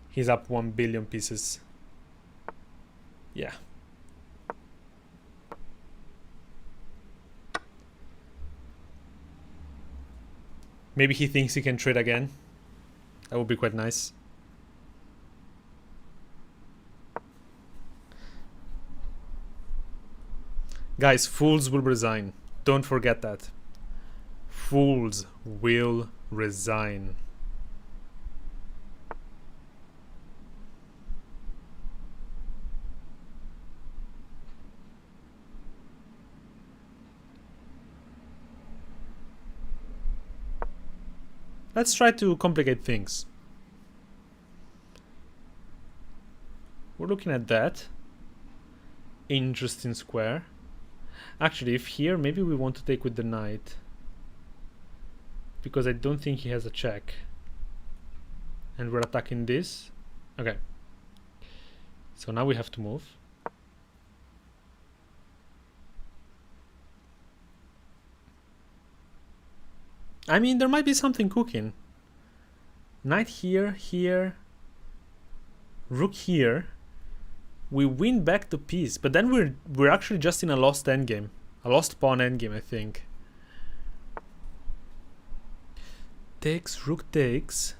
He's up 1 billion pieces. Yeah. Maybe he thinks he can trade again. That would be quite nice. Guys, fools will resign. Don't forget that. Fools will resign. Let's try to complicate things. We're looking at that. Interesting square. Actually, if here, maybe we want to take with the knight. Because I don't think he has a check. And we're attacking this. Okay. So now we have to move. I mean, there might be something cooking. Knight here, here. Rook here. We win back the piece, but then we're actually just in a lost endgame. A lost pawn endgame, I think. Takes, rook takes.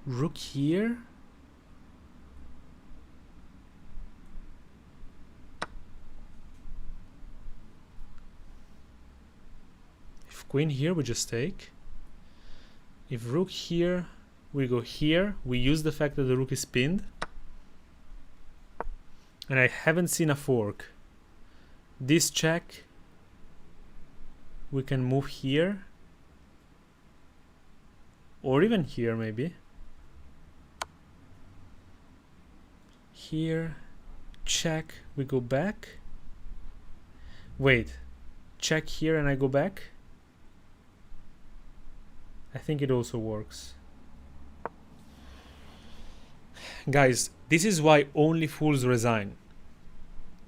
Rook here. If queen here, we just take. If rook here, we go here. We use the fact that the rook is pinned. And I haven't seen a fork. This check, we can move here. Or even here, maybe. Here, check, we go back. Wait, check here and I go back? I think it also works. Guys, this is why only fools resign.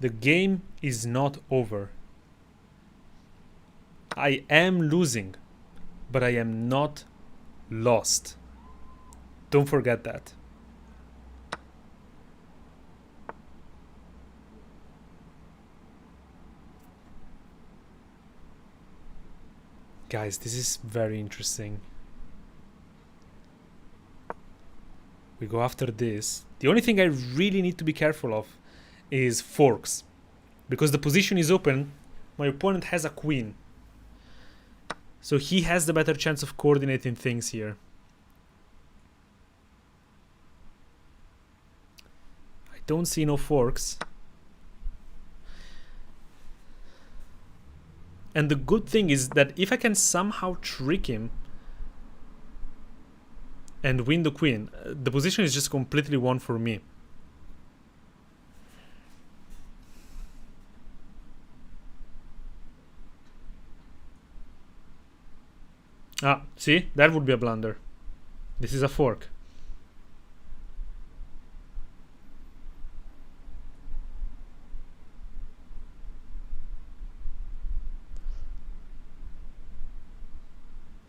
The game is not over. I am losing, but I am not lost. Don't forget that. Guys, this is very interesting. We go after this. The only thing I really need to be careful of is forks. Because the position is open, my opponent has a queen. So he has the better chance of coordinating things here. I don't see no forks. And the good thing is that if I can somehow trick him and win the queen, the position is just completely won for me. Ah, see? That would be a blunder. This is a fork.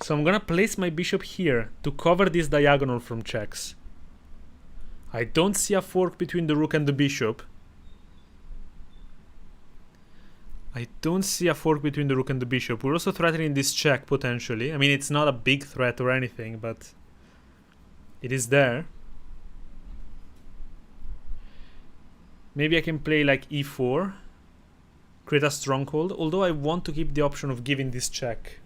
So I'm gonna place my bishop here to cover this diagonal from checks. I don't see a fork between the rook and the bishop. I don't see a fork between the rook and the bishop. We're also threatening this check, potentially. I mean, it's not a big threat or anything, but it is there. Maybe I can play like e4, create a stronghold, although I want to keep the option of giving this check.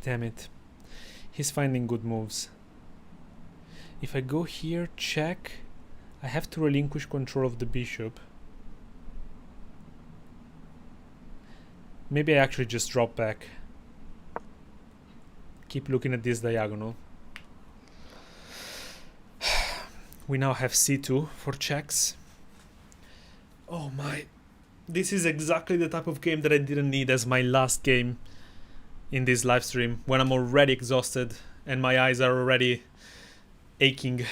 Damn it. He's finding good moves. If I go here, check, I have to relinquish control of the bishop. Maybe I actually just drop back. Keep looking at this diagonal. We now have c2 for checks. Oh my. This is exactly the type of game that I didn't need as my last game in this live stream, when I'm already exhausted and my eyes are already aching.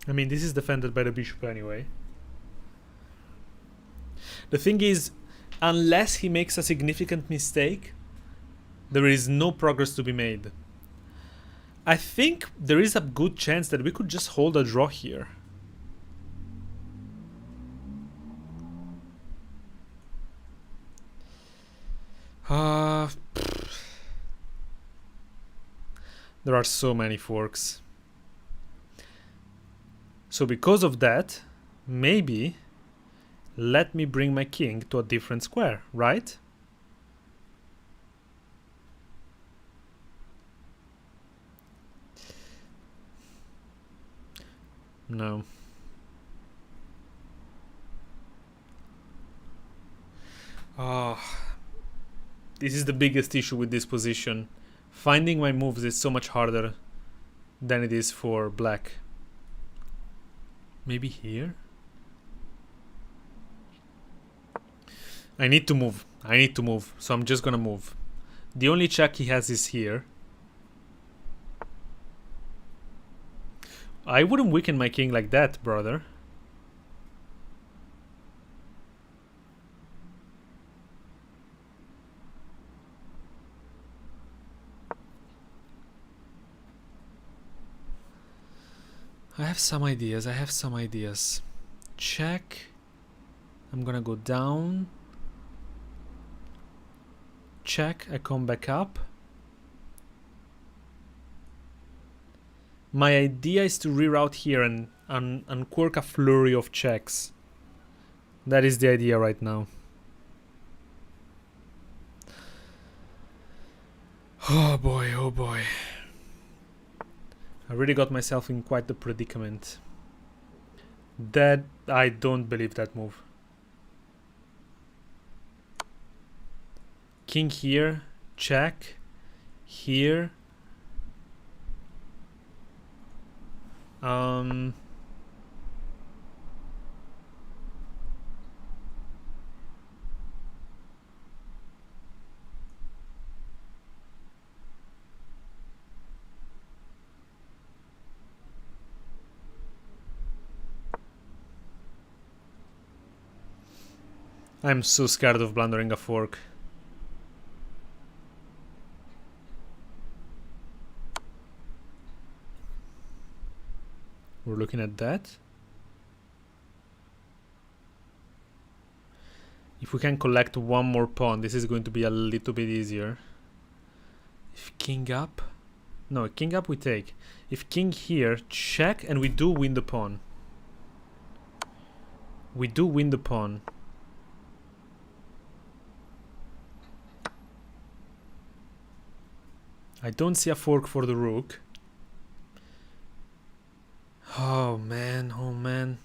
I mean, this is defended by the bishop anyway. The thing is, unless he makes a significant mistake, there is no progress to be made. I think there is a good chance that we could just hold a draw here. There are so many forks. So because of that, maybe let me bring my king to a different square, right? No. This is the biggest issue with this position. Finding my moves is so much harder than it is for black. Maybe here? I need to move. I need to move. So I'm just gonna move. The only check he has is here. I wouldn't weaken my king like that, brother. I have some ideas. Check. I'm gonna go down. Check. I come back up. My idea is to reroute here and uncork a flurry of checks. That is the idea right now. Oh boy, oh boy. I really got myself in quite the predicament. That, I don't believe that move. King here, check, here. I'm so scared of blundering a fork. We're looking at that. If we can collect one more pawn, this is going to be a little bit easier. If king up... No, king up we take. If king here, check, and we do win the pawn. We do win the pawn. I don't see a fork for the rook. Oh man, oh man.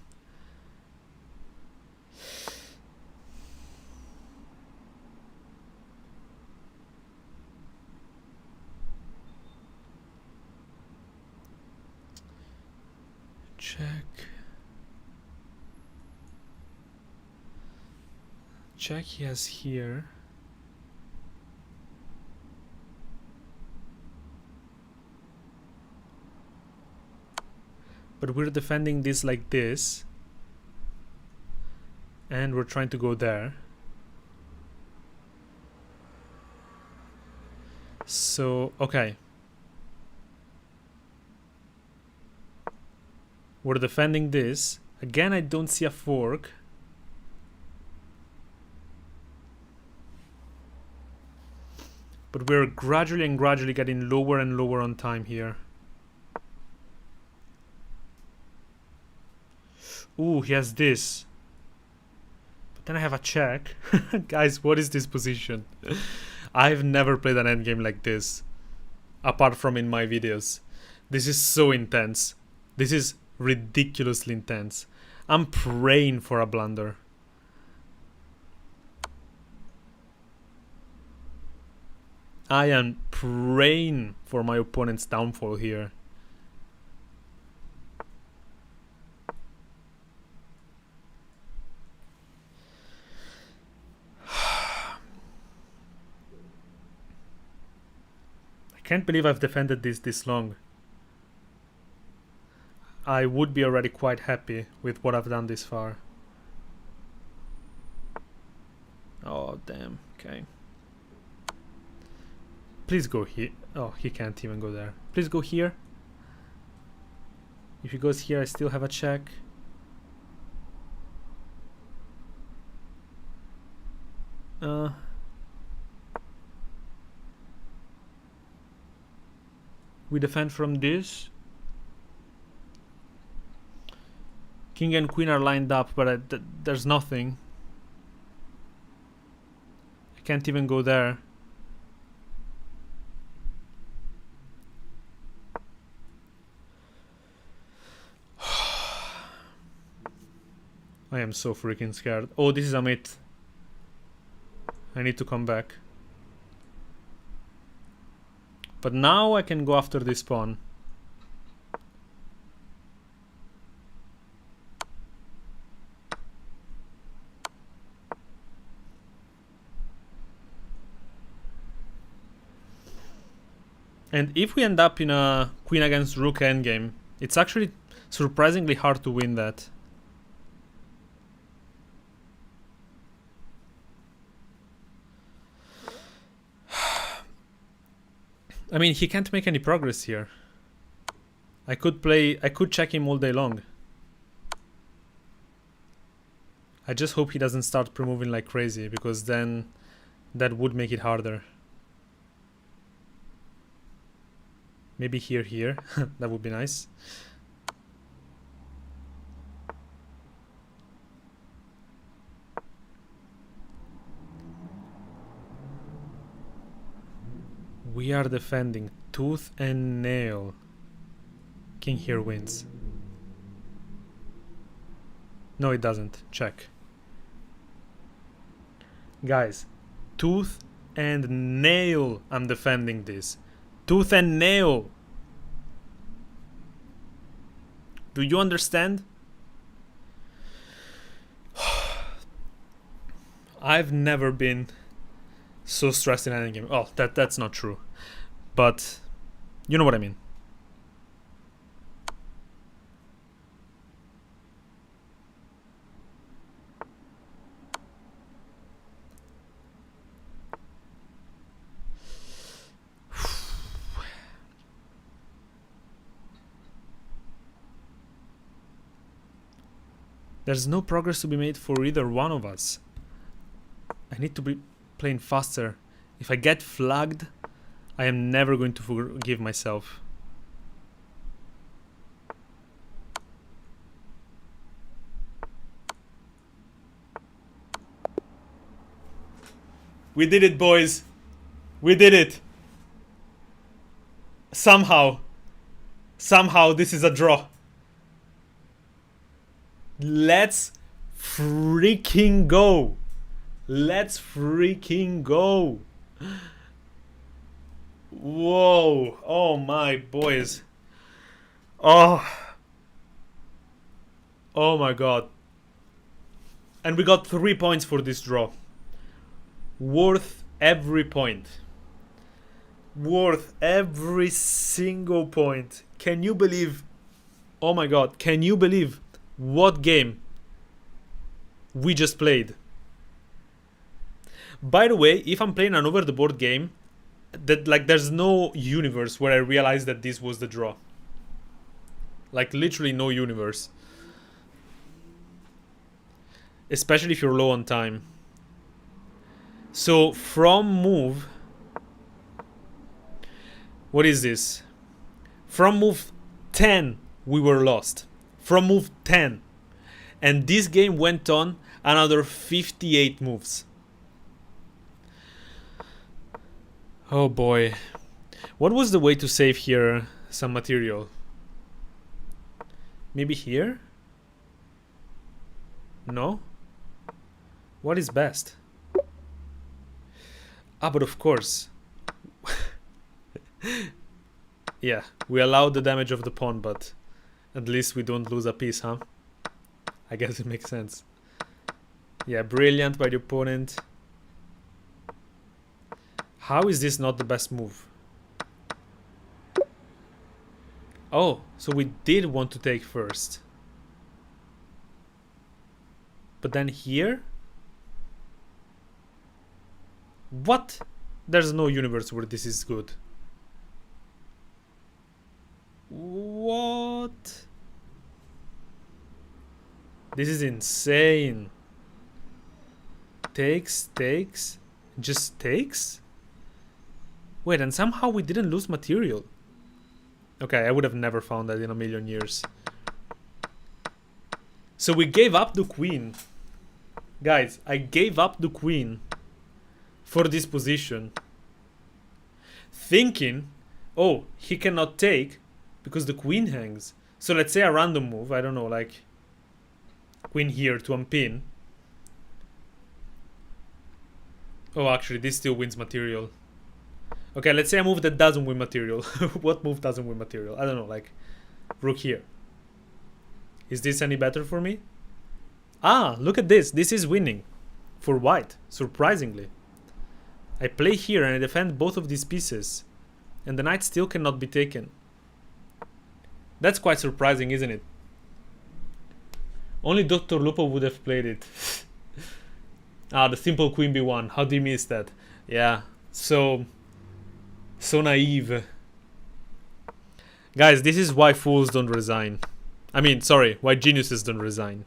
Check. Check he has here. But we're defending this like this. And we're trying to go there. So, okay. We're defending this. Again, I don't see a fork. But we're gradually and gradually getting lower and lower on time here. Ooh, he has this. But then I have a check. Guys, what is this position? I've never played an endgame like this. Apart from in my videos. This is so intense. This is ridiculously intense. I'm praying for a blunder. I am praying for my opponent's downfall here. I can't believe I've defended this long. I would be already quite happy with what I've done this far. Oh, damn. Okay. Please go here. Oh, he can't even go there. Please go here. If he goes here, I still have a check. We defend from this. King and queen are lined up, but there's nothing. I can't even go there. I am so freaking scared. Oh, this is a mate. I need to come back. But now I can go after this pawn. And if we end up in a queen against rook endgame, it's actually surprisingly hard to win that. I mean, he can't make any progress here. I could check him all day long. I just hope he doesn't start pre-moving like crazy, because then that would make it harder. Maybe here. That would be nice. We are defending tooth and nail. King here wins. No, it doesn't. Check. Guys, tooth and nail, I'm defending this. Tooth and nail. Do you understand? I've never been so stressed in any game. Oh, that's not true. But you know what I mean. There's no progress to be made for either one of us. I need to be playing faster. If I get flagged, I am never going to forgive myself. We did it, boys. We did it. Somehow this is a draw. Let's freaking go. Let's freaking go. Whoa. Oh my boys. Oh my god. And we got 3 points for this draw. Worth every point. Worth every single point. Can you believe? Oh my god. Can you believe what game we just played? By the way, if I'm playing an over the board game, that like there's no universe where I realize that this was the draw. Like literally no universe. Especially if you're low on time. So from move, what is this? From move 10 we were lost. From move 10. And this game went on another 58 moves. Oh boy. What was the way to save here some material? Maybe here? No? What is best? Ah, but of course. Yeah, we allowed the damage of the pawn, but at least we don't lose a piece, huh? I guess it makes sense. Yeah, brilliant by the opponent. How is this not the best move? Oh, so we did want to take first. But then here? What? There's no universe where this is good. What? This is insane. Takes, just takes? Wait, and somehow we didn't lose material. Okay, I would have never found that in a million years. So we gave up the queen. Guys, I gave up the queen for this position. Thinking, oh, he cannot take because the queen hangs. So let's say a random move, I don't know, like queen here to unpin. Oh, actually, this still wins material. Okay, let's say a move that doesn't win material. What move doesn't win material? I don't know, like rook here. Is this any better for me? Ah, look at this. This is winning for white, surprisingly. I play here and I defend both of these pieces. And the knight still cannot be taken. That's quite surprising, isn't it? Only Dr. Lupo would have played it. The simple queen b1. How do you miss that? Yeah, so naive. Guys, this is why fools don't resign. I mean, sorry, why geniuses don't resign.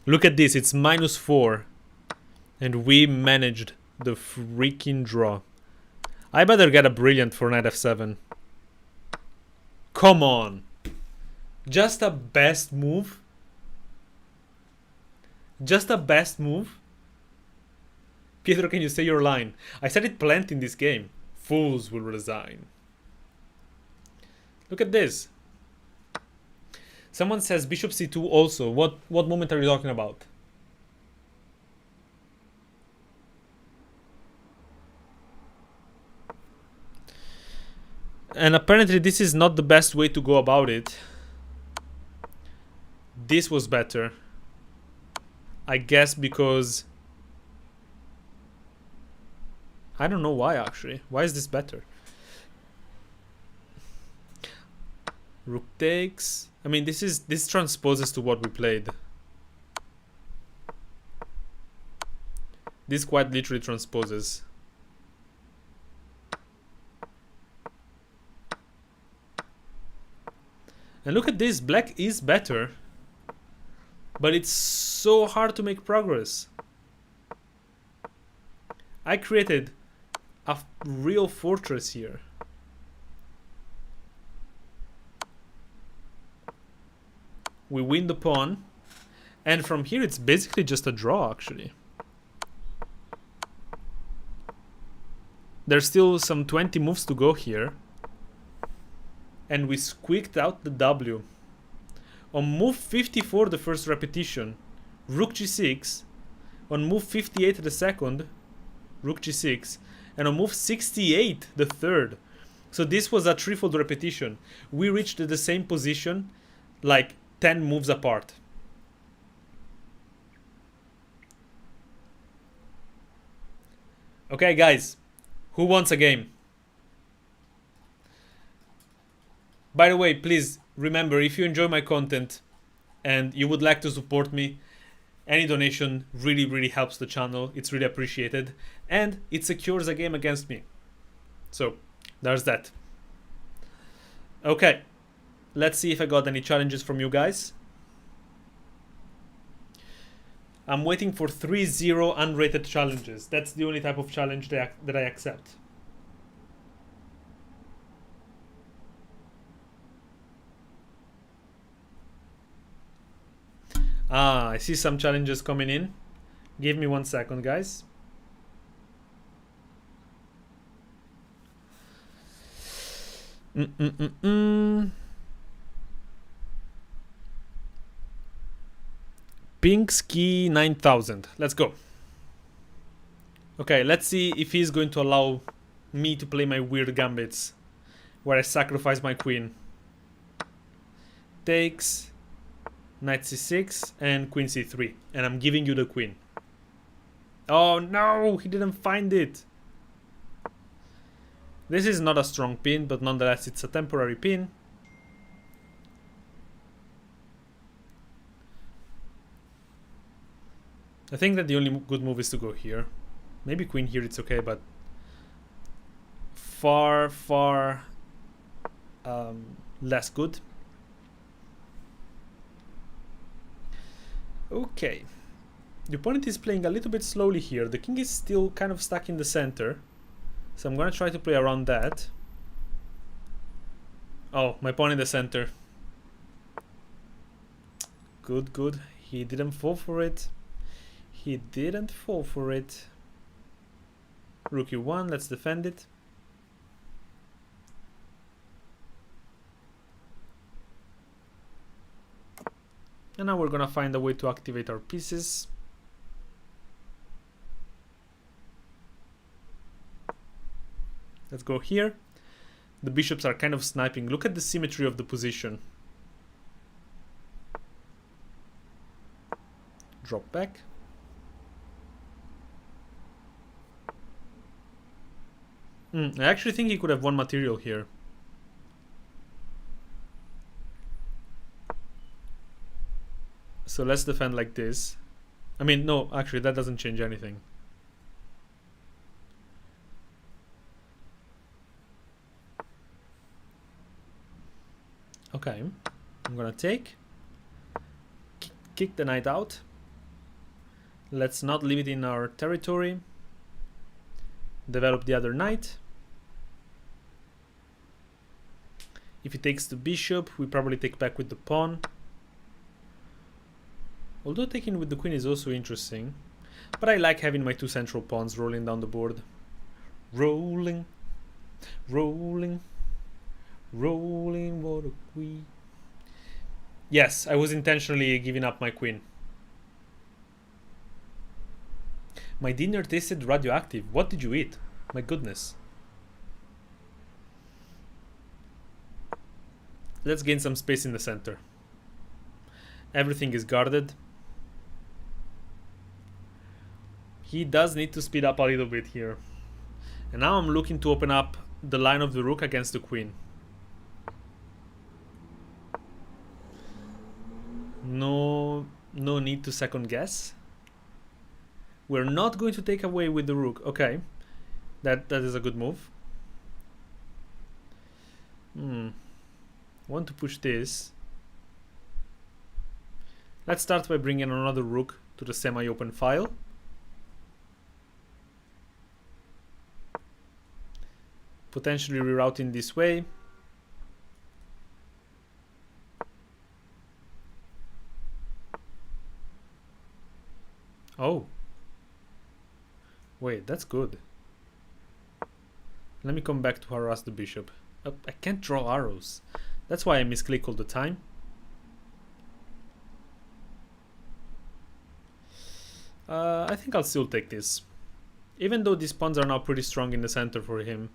Look at this, it's -4. And we managed the freaking draw. I better get a brilliant for knight f7. Come on. Just a best move? Just a best move? Pietro, can you say your line? I said it plenty in this game. Fools will resign. Look at this. Someone says bishop c2 also. What moment are you talking about? And apparently this is not the best way to go about it. This was better. I guess because... I don't know why actually. Why is this better? Rook takes. I mean, this transposes to what we played. This quite literally transposes. And look at this, black is better. But it's so hard to make progress. I created a real fortress here. We win the pawn. And from here it's basically just a draw actually. There's still some 20 moves to go here. And we squeaked out the W. On move 54, the first repetition, rook g6. On move 58, the second, rook g6. And on move 68, the third. So this was a threefold repetition. We reached the same position like 10 moves apart. Okay, guys. Who wants a game? By the way, please remember, if you enjoy my content and you would like to support me, any donation really helps the channel. It's really appreciated. And it secures a game against me. So, there's that. Okay. Let's see if I got any challenges from you guys. I'm waiting for 3-0 unrated challenges. That's the only type of challenge that I accept. I see some challenges coming in. Give me 1 second, guys. Pinkski 9000. Let's go. Okay, let's see if he's going to allow me to play my weird gambits where I sacrifice my queen. Takes, knight c6 and queen c3, and I'm giving you the queen. Oh no, he didn't find it. This is not a strong pin, but nonetheless it's a temporary pin. I think that the only good move is to go here. Maybe queen here, it's okay, but far less good. Okay. The opponent is playing a little bit slowly here. The king is still kind of stuck in the center. So I'm gonna try to play around that. Oh, my pawn in the center. Good, good. He didn't fall for it. He didn't fall for it. Rook e1, let's defend it. And now we're gonna find a way to activate our pieces. Let's go here. The bishops are kind of sniping. Look at the symmetry of the position. Drop back. I actually think he could have one material here. So let's defend like this. I mean, no, actually that doesn't change anything. Okay, I'm gonna take, kick the knight out. Let's not leave it in our territory. Develop the other knight. If he takes the bishop, we probably take back with the pawn. Although taking with the queen is also interesting. But I like having my two central pawns rolling down the board. Rolling, rolling, rolling, what a queen. Yes, I was intentionally giving up my queen. My dinner tasted radioactive. What did you eat? My goodness. Let's gain some space in the center. Everything is guarded. He does need to speed up a little bit here. And now I'm looking to open up the line of the rook against the queen. No need to second guess. We're not going to take away with the rook. Okay, that is a good move. Want to push this. Let's start by bringing another rook to the semi-open file. Potentially rerouting this way. Oh. Wait, that's good. Let me come back to harass the bishop. I can't draw arrows. That's why I misclick all the time. I think I'll still take this. Even though these pawns are now pretty strong in the center for him.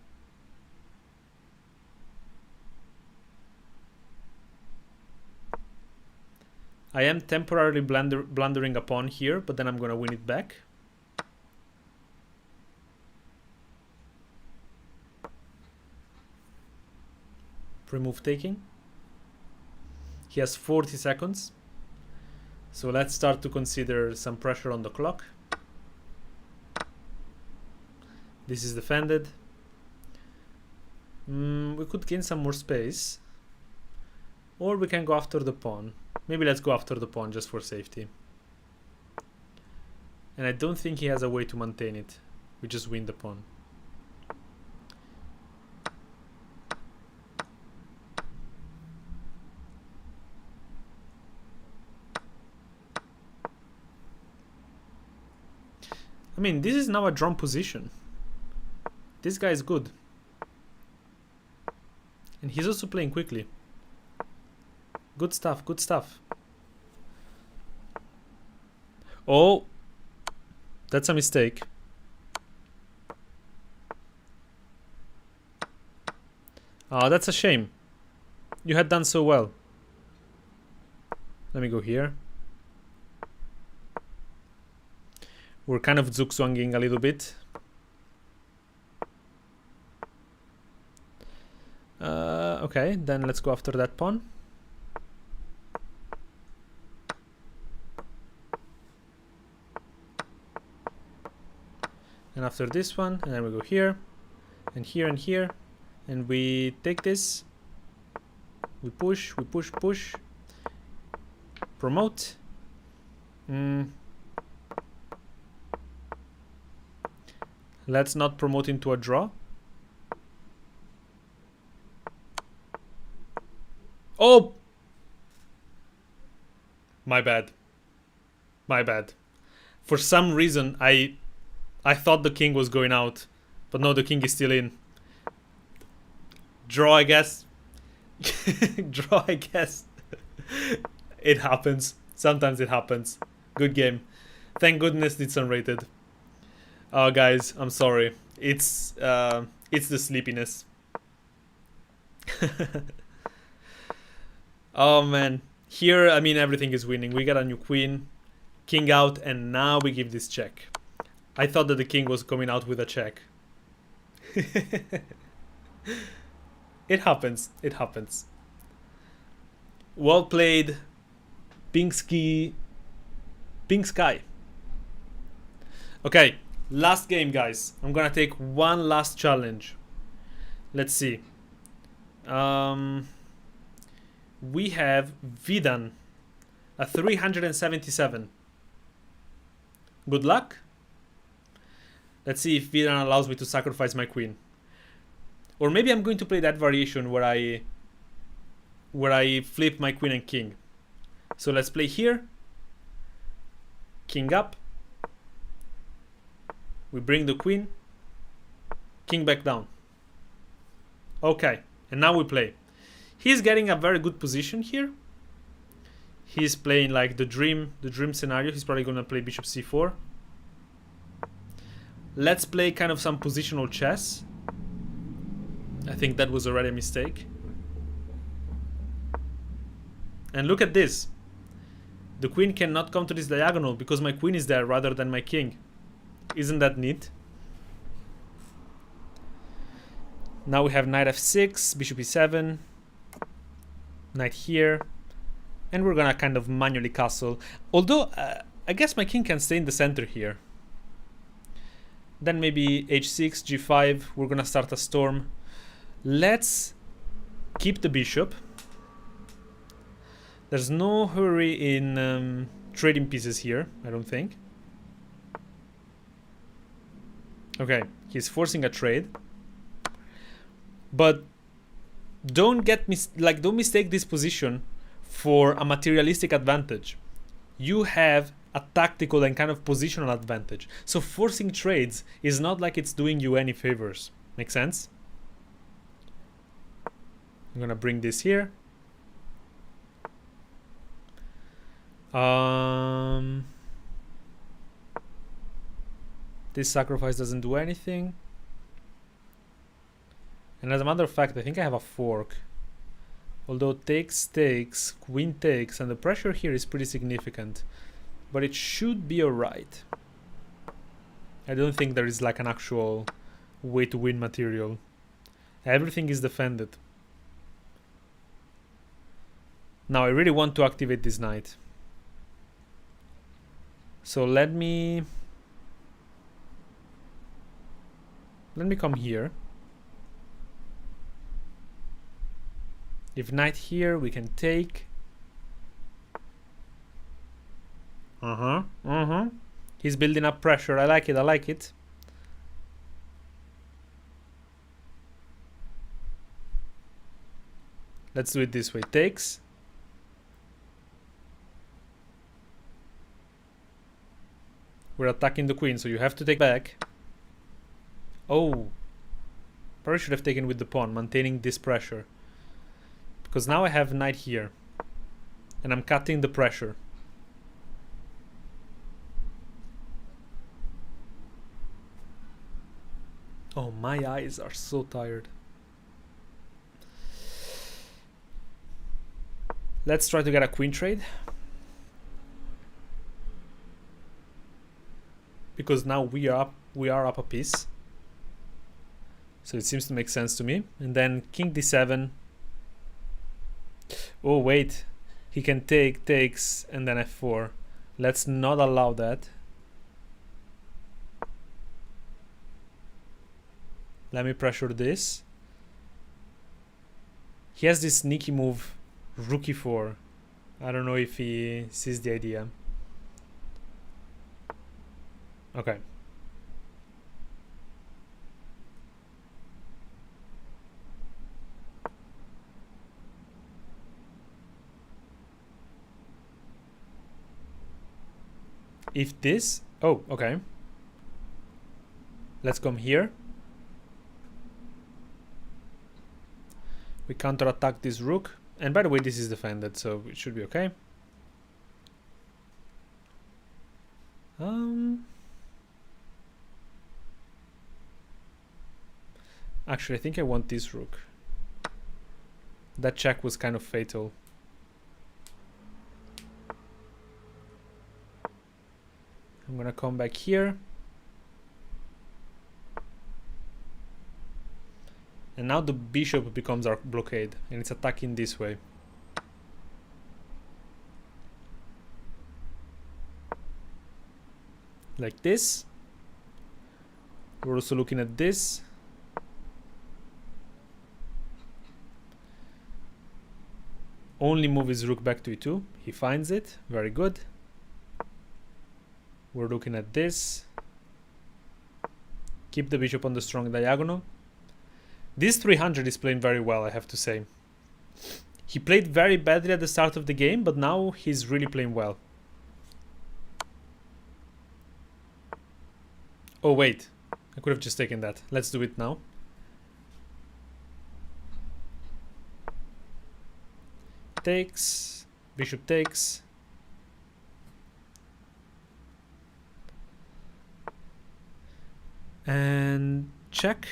I am temporarily blundering a pawn here, but then I'm gonna win it back. Remove taking. He has 40 seconds. So let's start to consider some pressure on the clock. This is defended. We could gain some more space. Or we can go after the pawn. Maybe let's go after the pawn just for safety. And I don't think he has a way to maintain it. We just win the pawn. I mean, this is now a drawn position. This guy is good. And he's also playing quickly. Good stuff, good stuff. Oh, that's a mistake. Oh, that's a shame. You had done so well. Let me go here. We're kind of zugzwanging a little bit. Okay, then let's go after that pawn. And after this one, and then we go here, and here, and here. And we take this. We push, push. Promote. Let's not promote into a draw. Oh! My bad. My bad. For some reason, I thought the king was going out. But no, the king is still in. Draw, I guess. Draw, I guess. It happens. Sometimes it happens. Good game. Thank goodness it's unrated. Oh, guys, I'm sorry. It's the sleepiness. Oh, man. Here, I mean, everything is winning. We got a new queen. King out, and now we give this check. I thought that the king was coming out with a check. It happens. It happens. Well played, Pink Ski. Pink Sky. Okay, last game, guys. I'm gonna take one last challenge. Let's see. We have Vidan, a 377. Good luck. Let's see if Vidan allows me to sacrifice my queen. Or maybe I'm going to play that variation where I flip my queen and king. So let's play here. King up. We bring the queen. King back down. Okay, and now we play. He's getting a very good position here. He's playing like the dream scenario. He's probably gonna play bishop c4. Let's play kind of some positional chess. I think that was already a mistake. And look at this. The queen cannot come to this diagonal because my queen is there rather than my king. Isn't that neat? Now we have knight f6, bishop e7, knight here, and we're gonna kind of manually castle. Although, I guess my king can stay in the center here. Then maybe h6, g5, we're gonna start a storm. Let's keep the bishop. There's no hurry in trading pieces here, I don't think. Okay, he's forcing a trade. But don't don't mistake this position for a materialistic advantage. You have a tactical and kind of positional advantage. So forcing trades is not like it's doing you any favors. Make sense? I'm gonna bring this here. This sacrifice doesn't do anything. And as a matter of fact, I think I have a fork. Although takes, takes, queen takes, and the pressure here is pretty significant. But it should be alright. I don't think there is like an actual way to win material. Everything is defended. Now I really want to activate this knight. So let me come here. If knight here, we can take. He's building up pressure. I like it, I like it. Let's do it this way. Takes. We're attacking the queen, so you have to take back. Oh. Probably should have taken with the pawn, maintaining this pressure. Because now I have knight here. And I'm cutting the pressure. Oh, my eyes are so tired. Let's try to get a queen trade. Because now we are up a piece. So it seems to make sense to me. And then king d7. Oh wait, he can take, takes, and then f4. Let's not allow that. Let me pressure this. He has this sneaky move, rook e4. I don't know if he sees the idea. Okay. If this... Oh, okay. Let's come here. We counterattack this rook. And by the way, this is defended, so it should be okay. Actually, I think I want this rook. That check was kind of fatal. I'm gonna come back here. And now the bishop becomes our blockade, and it's attacking this way. Like this. We're also looking at this. Only move his rook back to e2. He finds it. Very good. We're looking at this. Keep the bishop on the strong diagonal. This 300 is playing very well, I have to say. He played very badly at the start of the game, but now he's really playing well. Oh wait, I could have just taken that. Let's do it now. Takes, bishop takes. And check.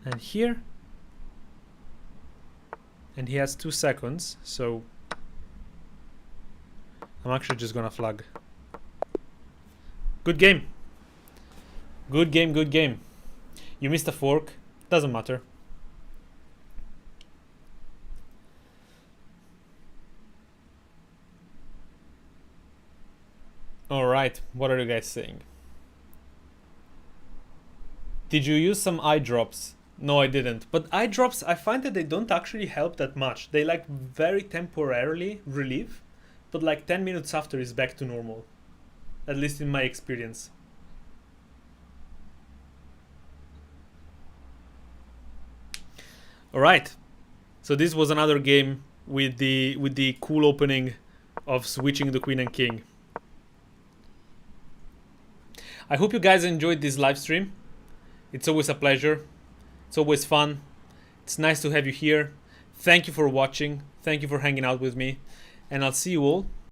And here. And he has 2 seconds, so I'm actually just gonna flag. Good game. Good game, good game. You missed a fork. Doesn't matter. Alright, what are you guys saying? Did you use some eye drops? No, I didn't. But eye drops, I find that they don't actually help that much. They like very temporarily relieve, but like 10 minutes after is back to normal. At least in my experience. Alright, so this was another game with the cool opening of switching the queen and king. I hope you guys enjoyed this live stream. It's always a pleasure. It's always fun. It's nice to have you here. Thank you for watching. Thank you for hanging out with me. And I'll see you all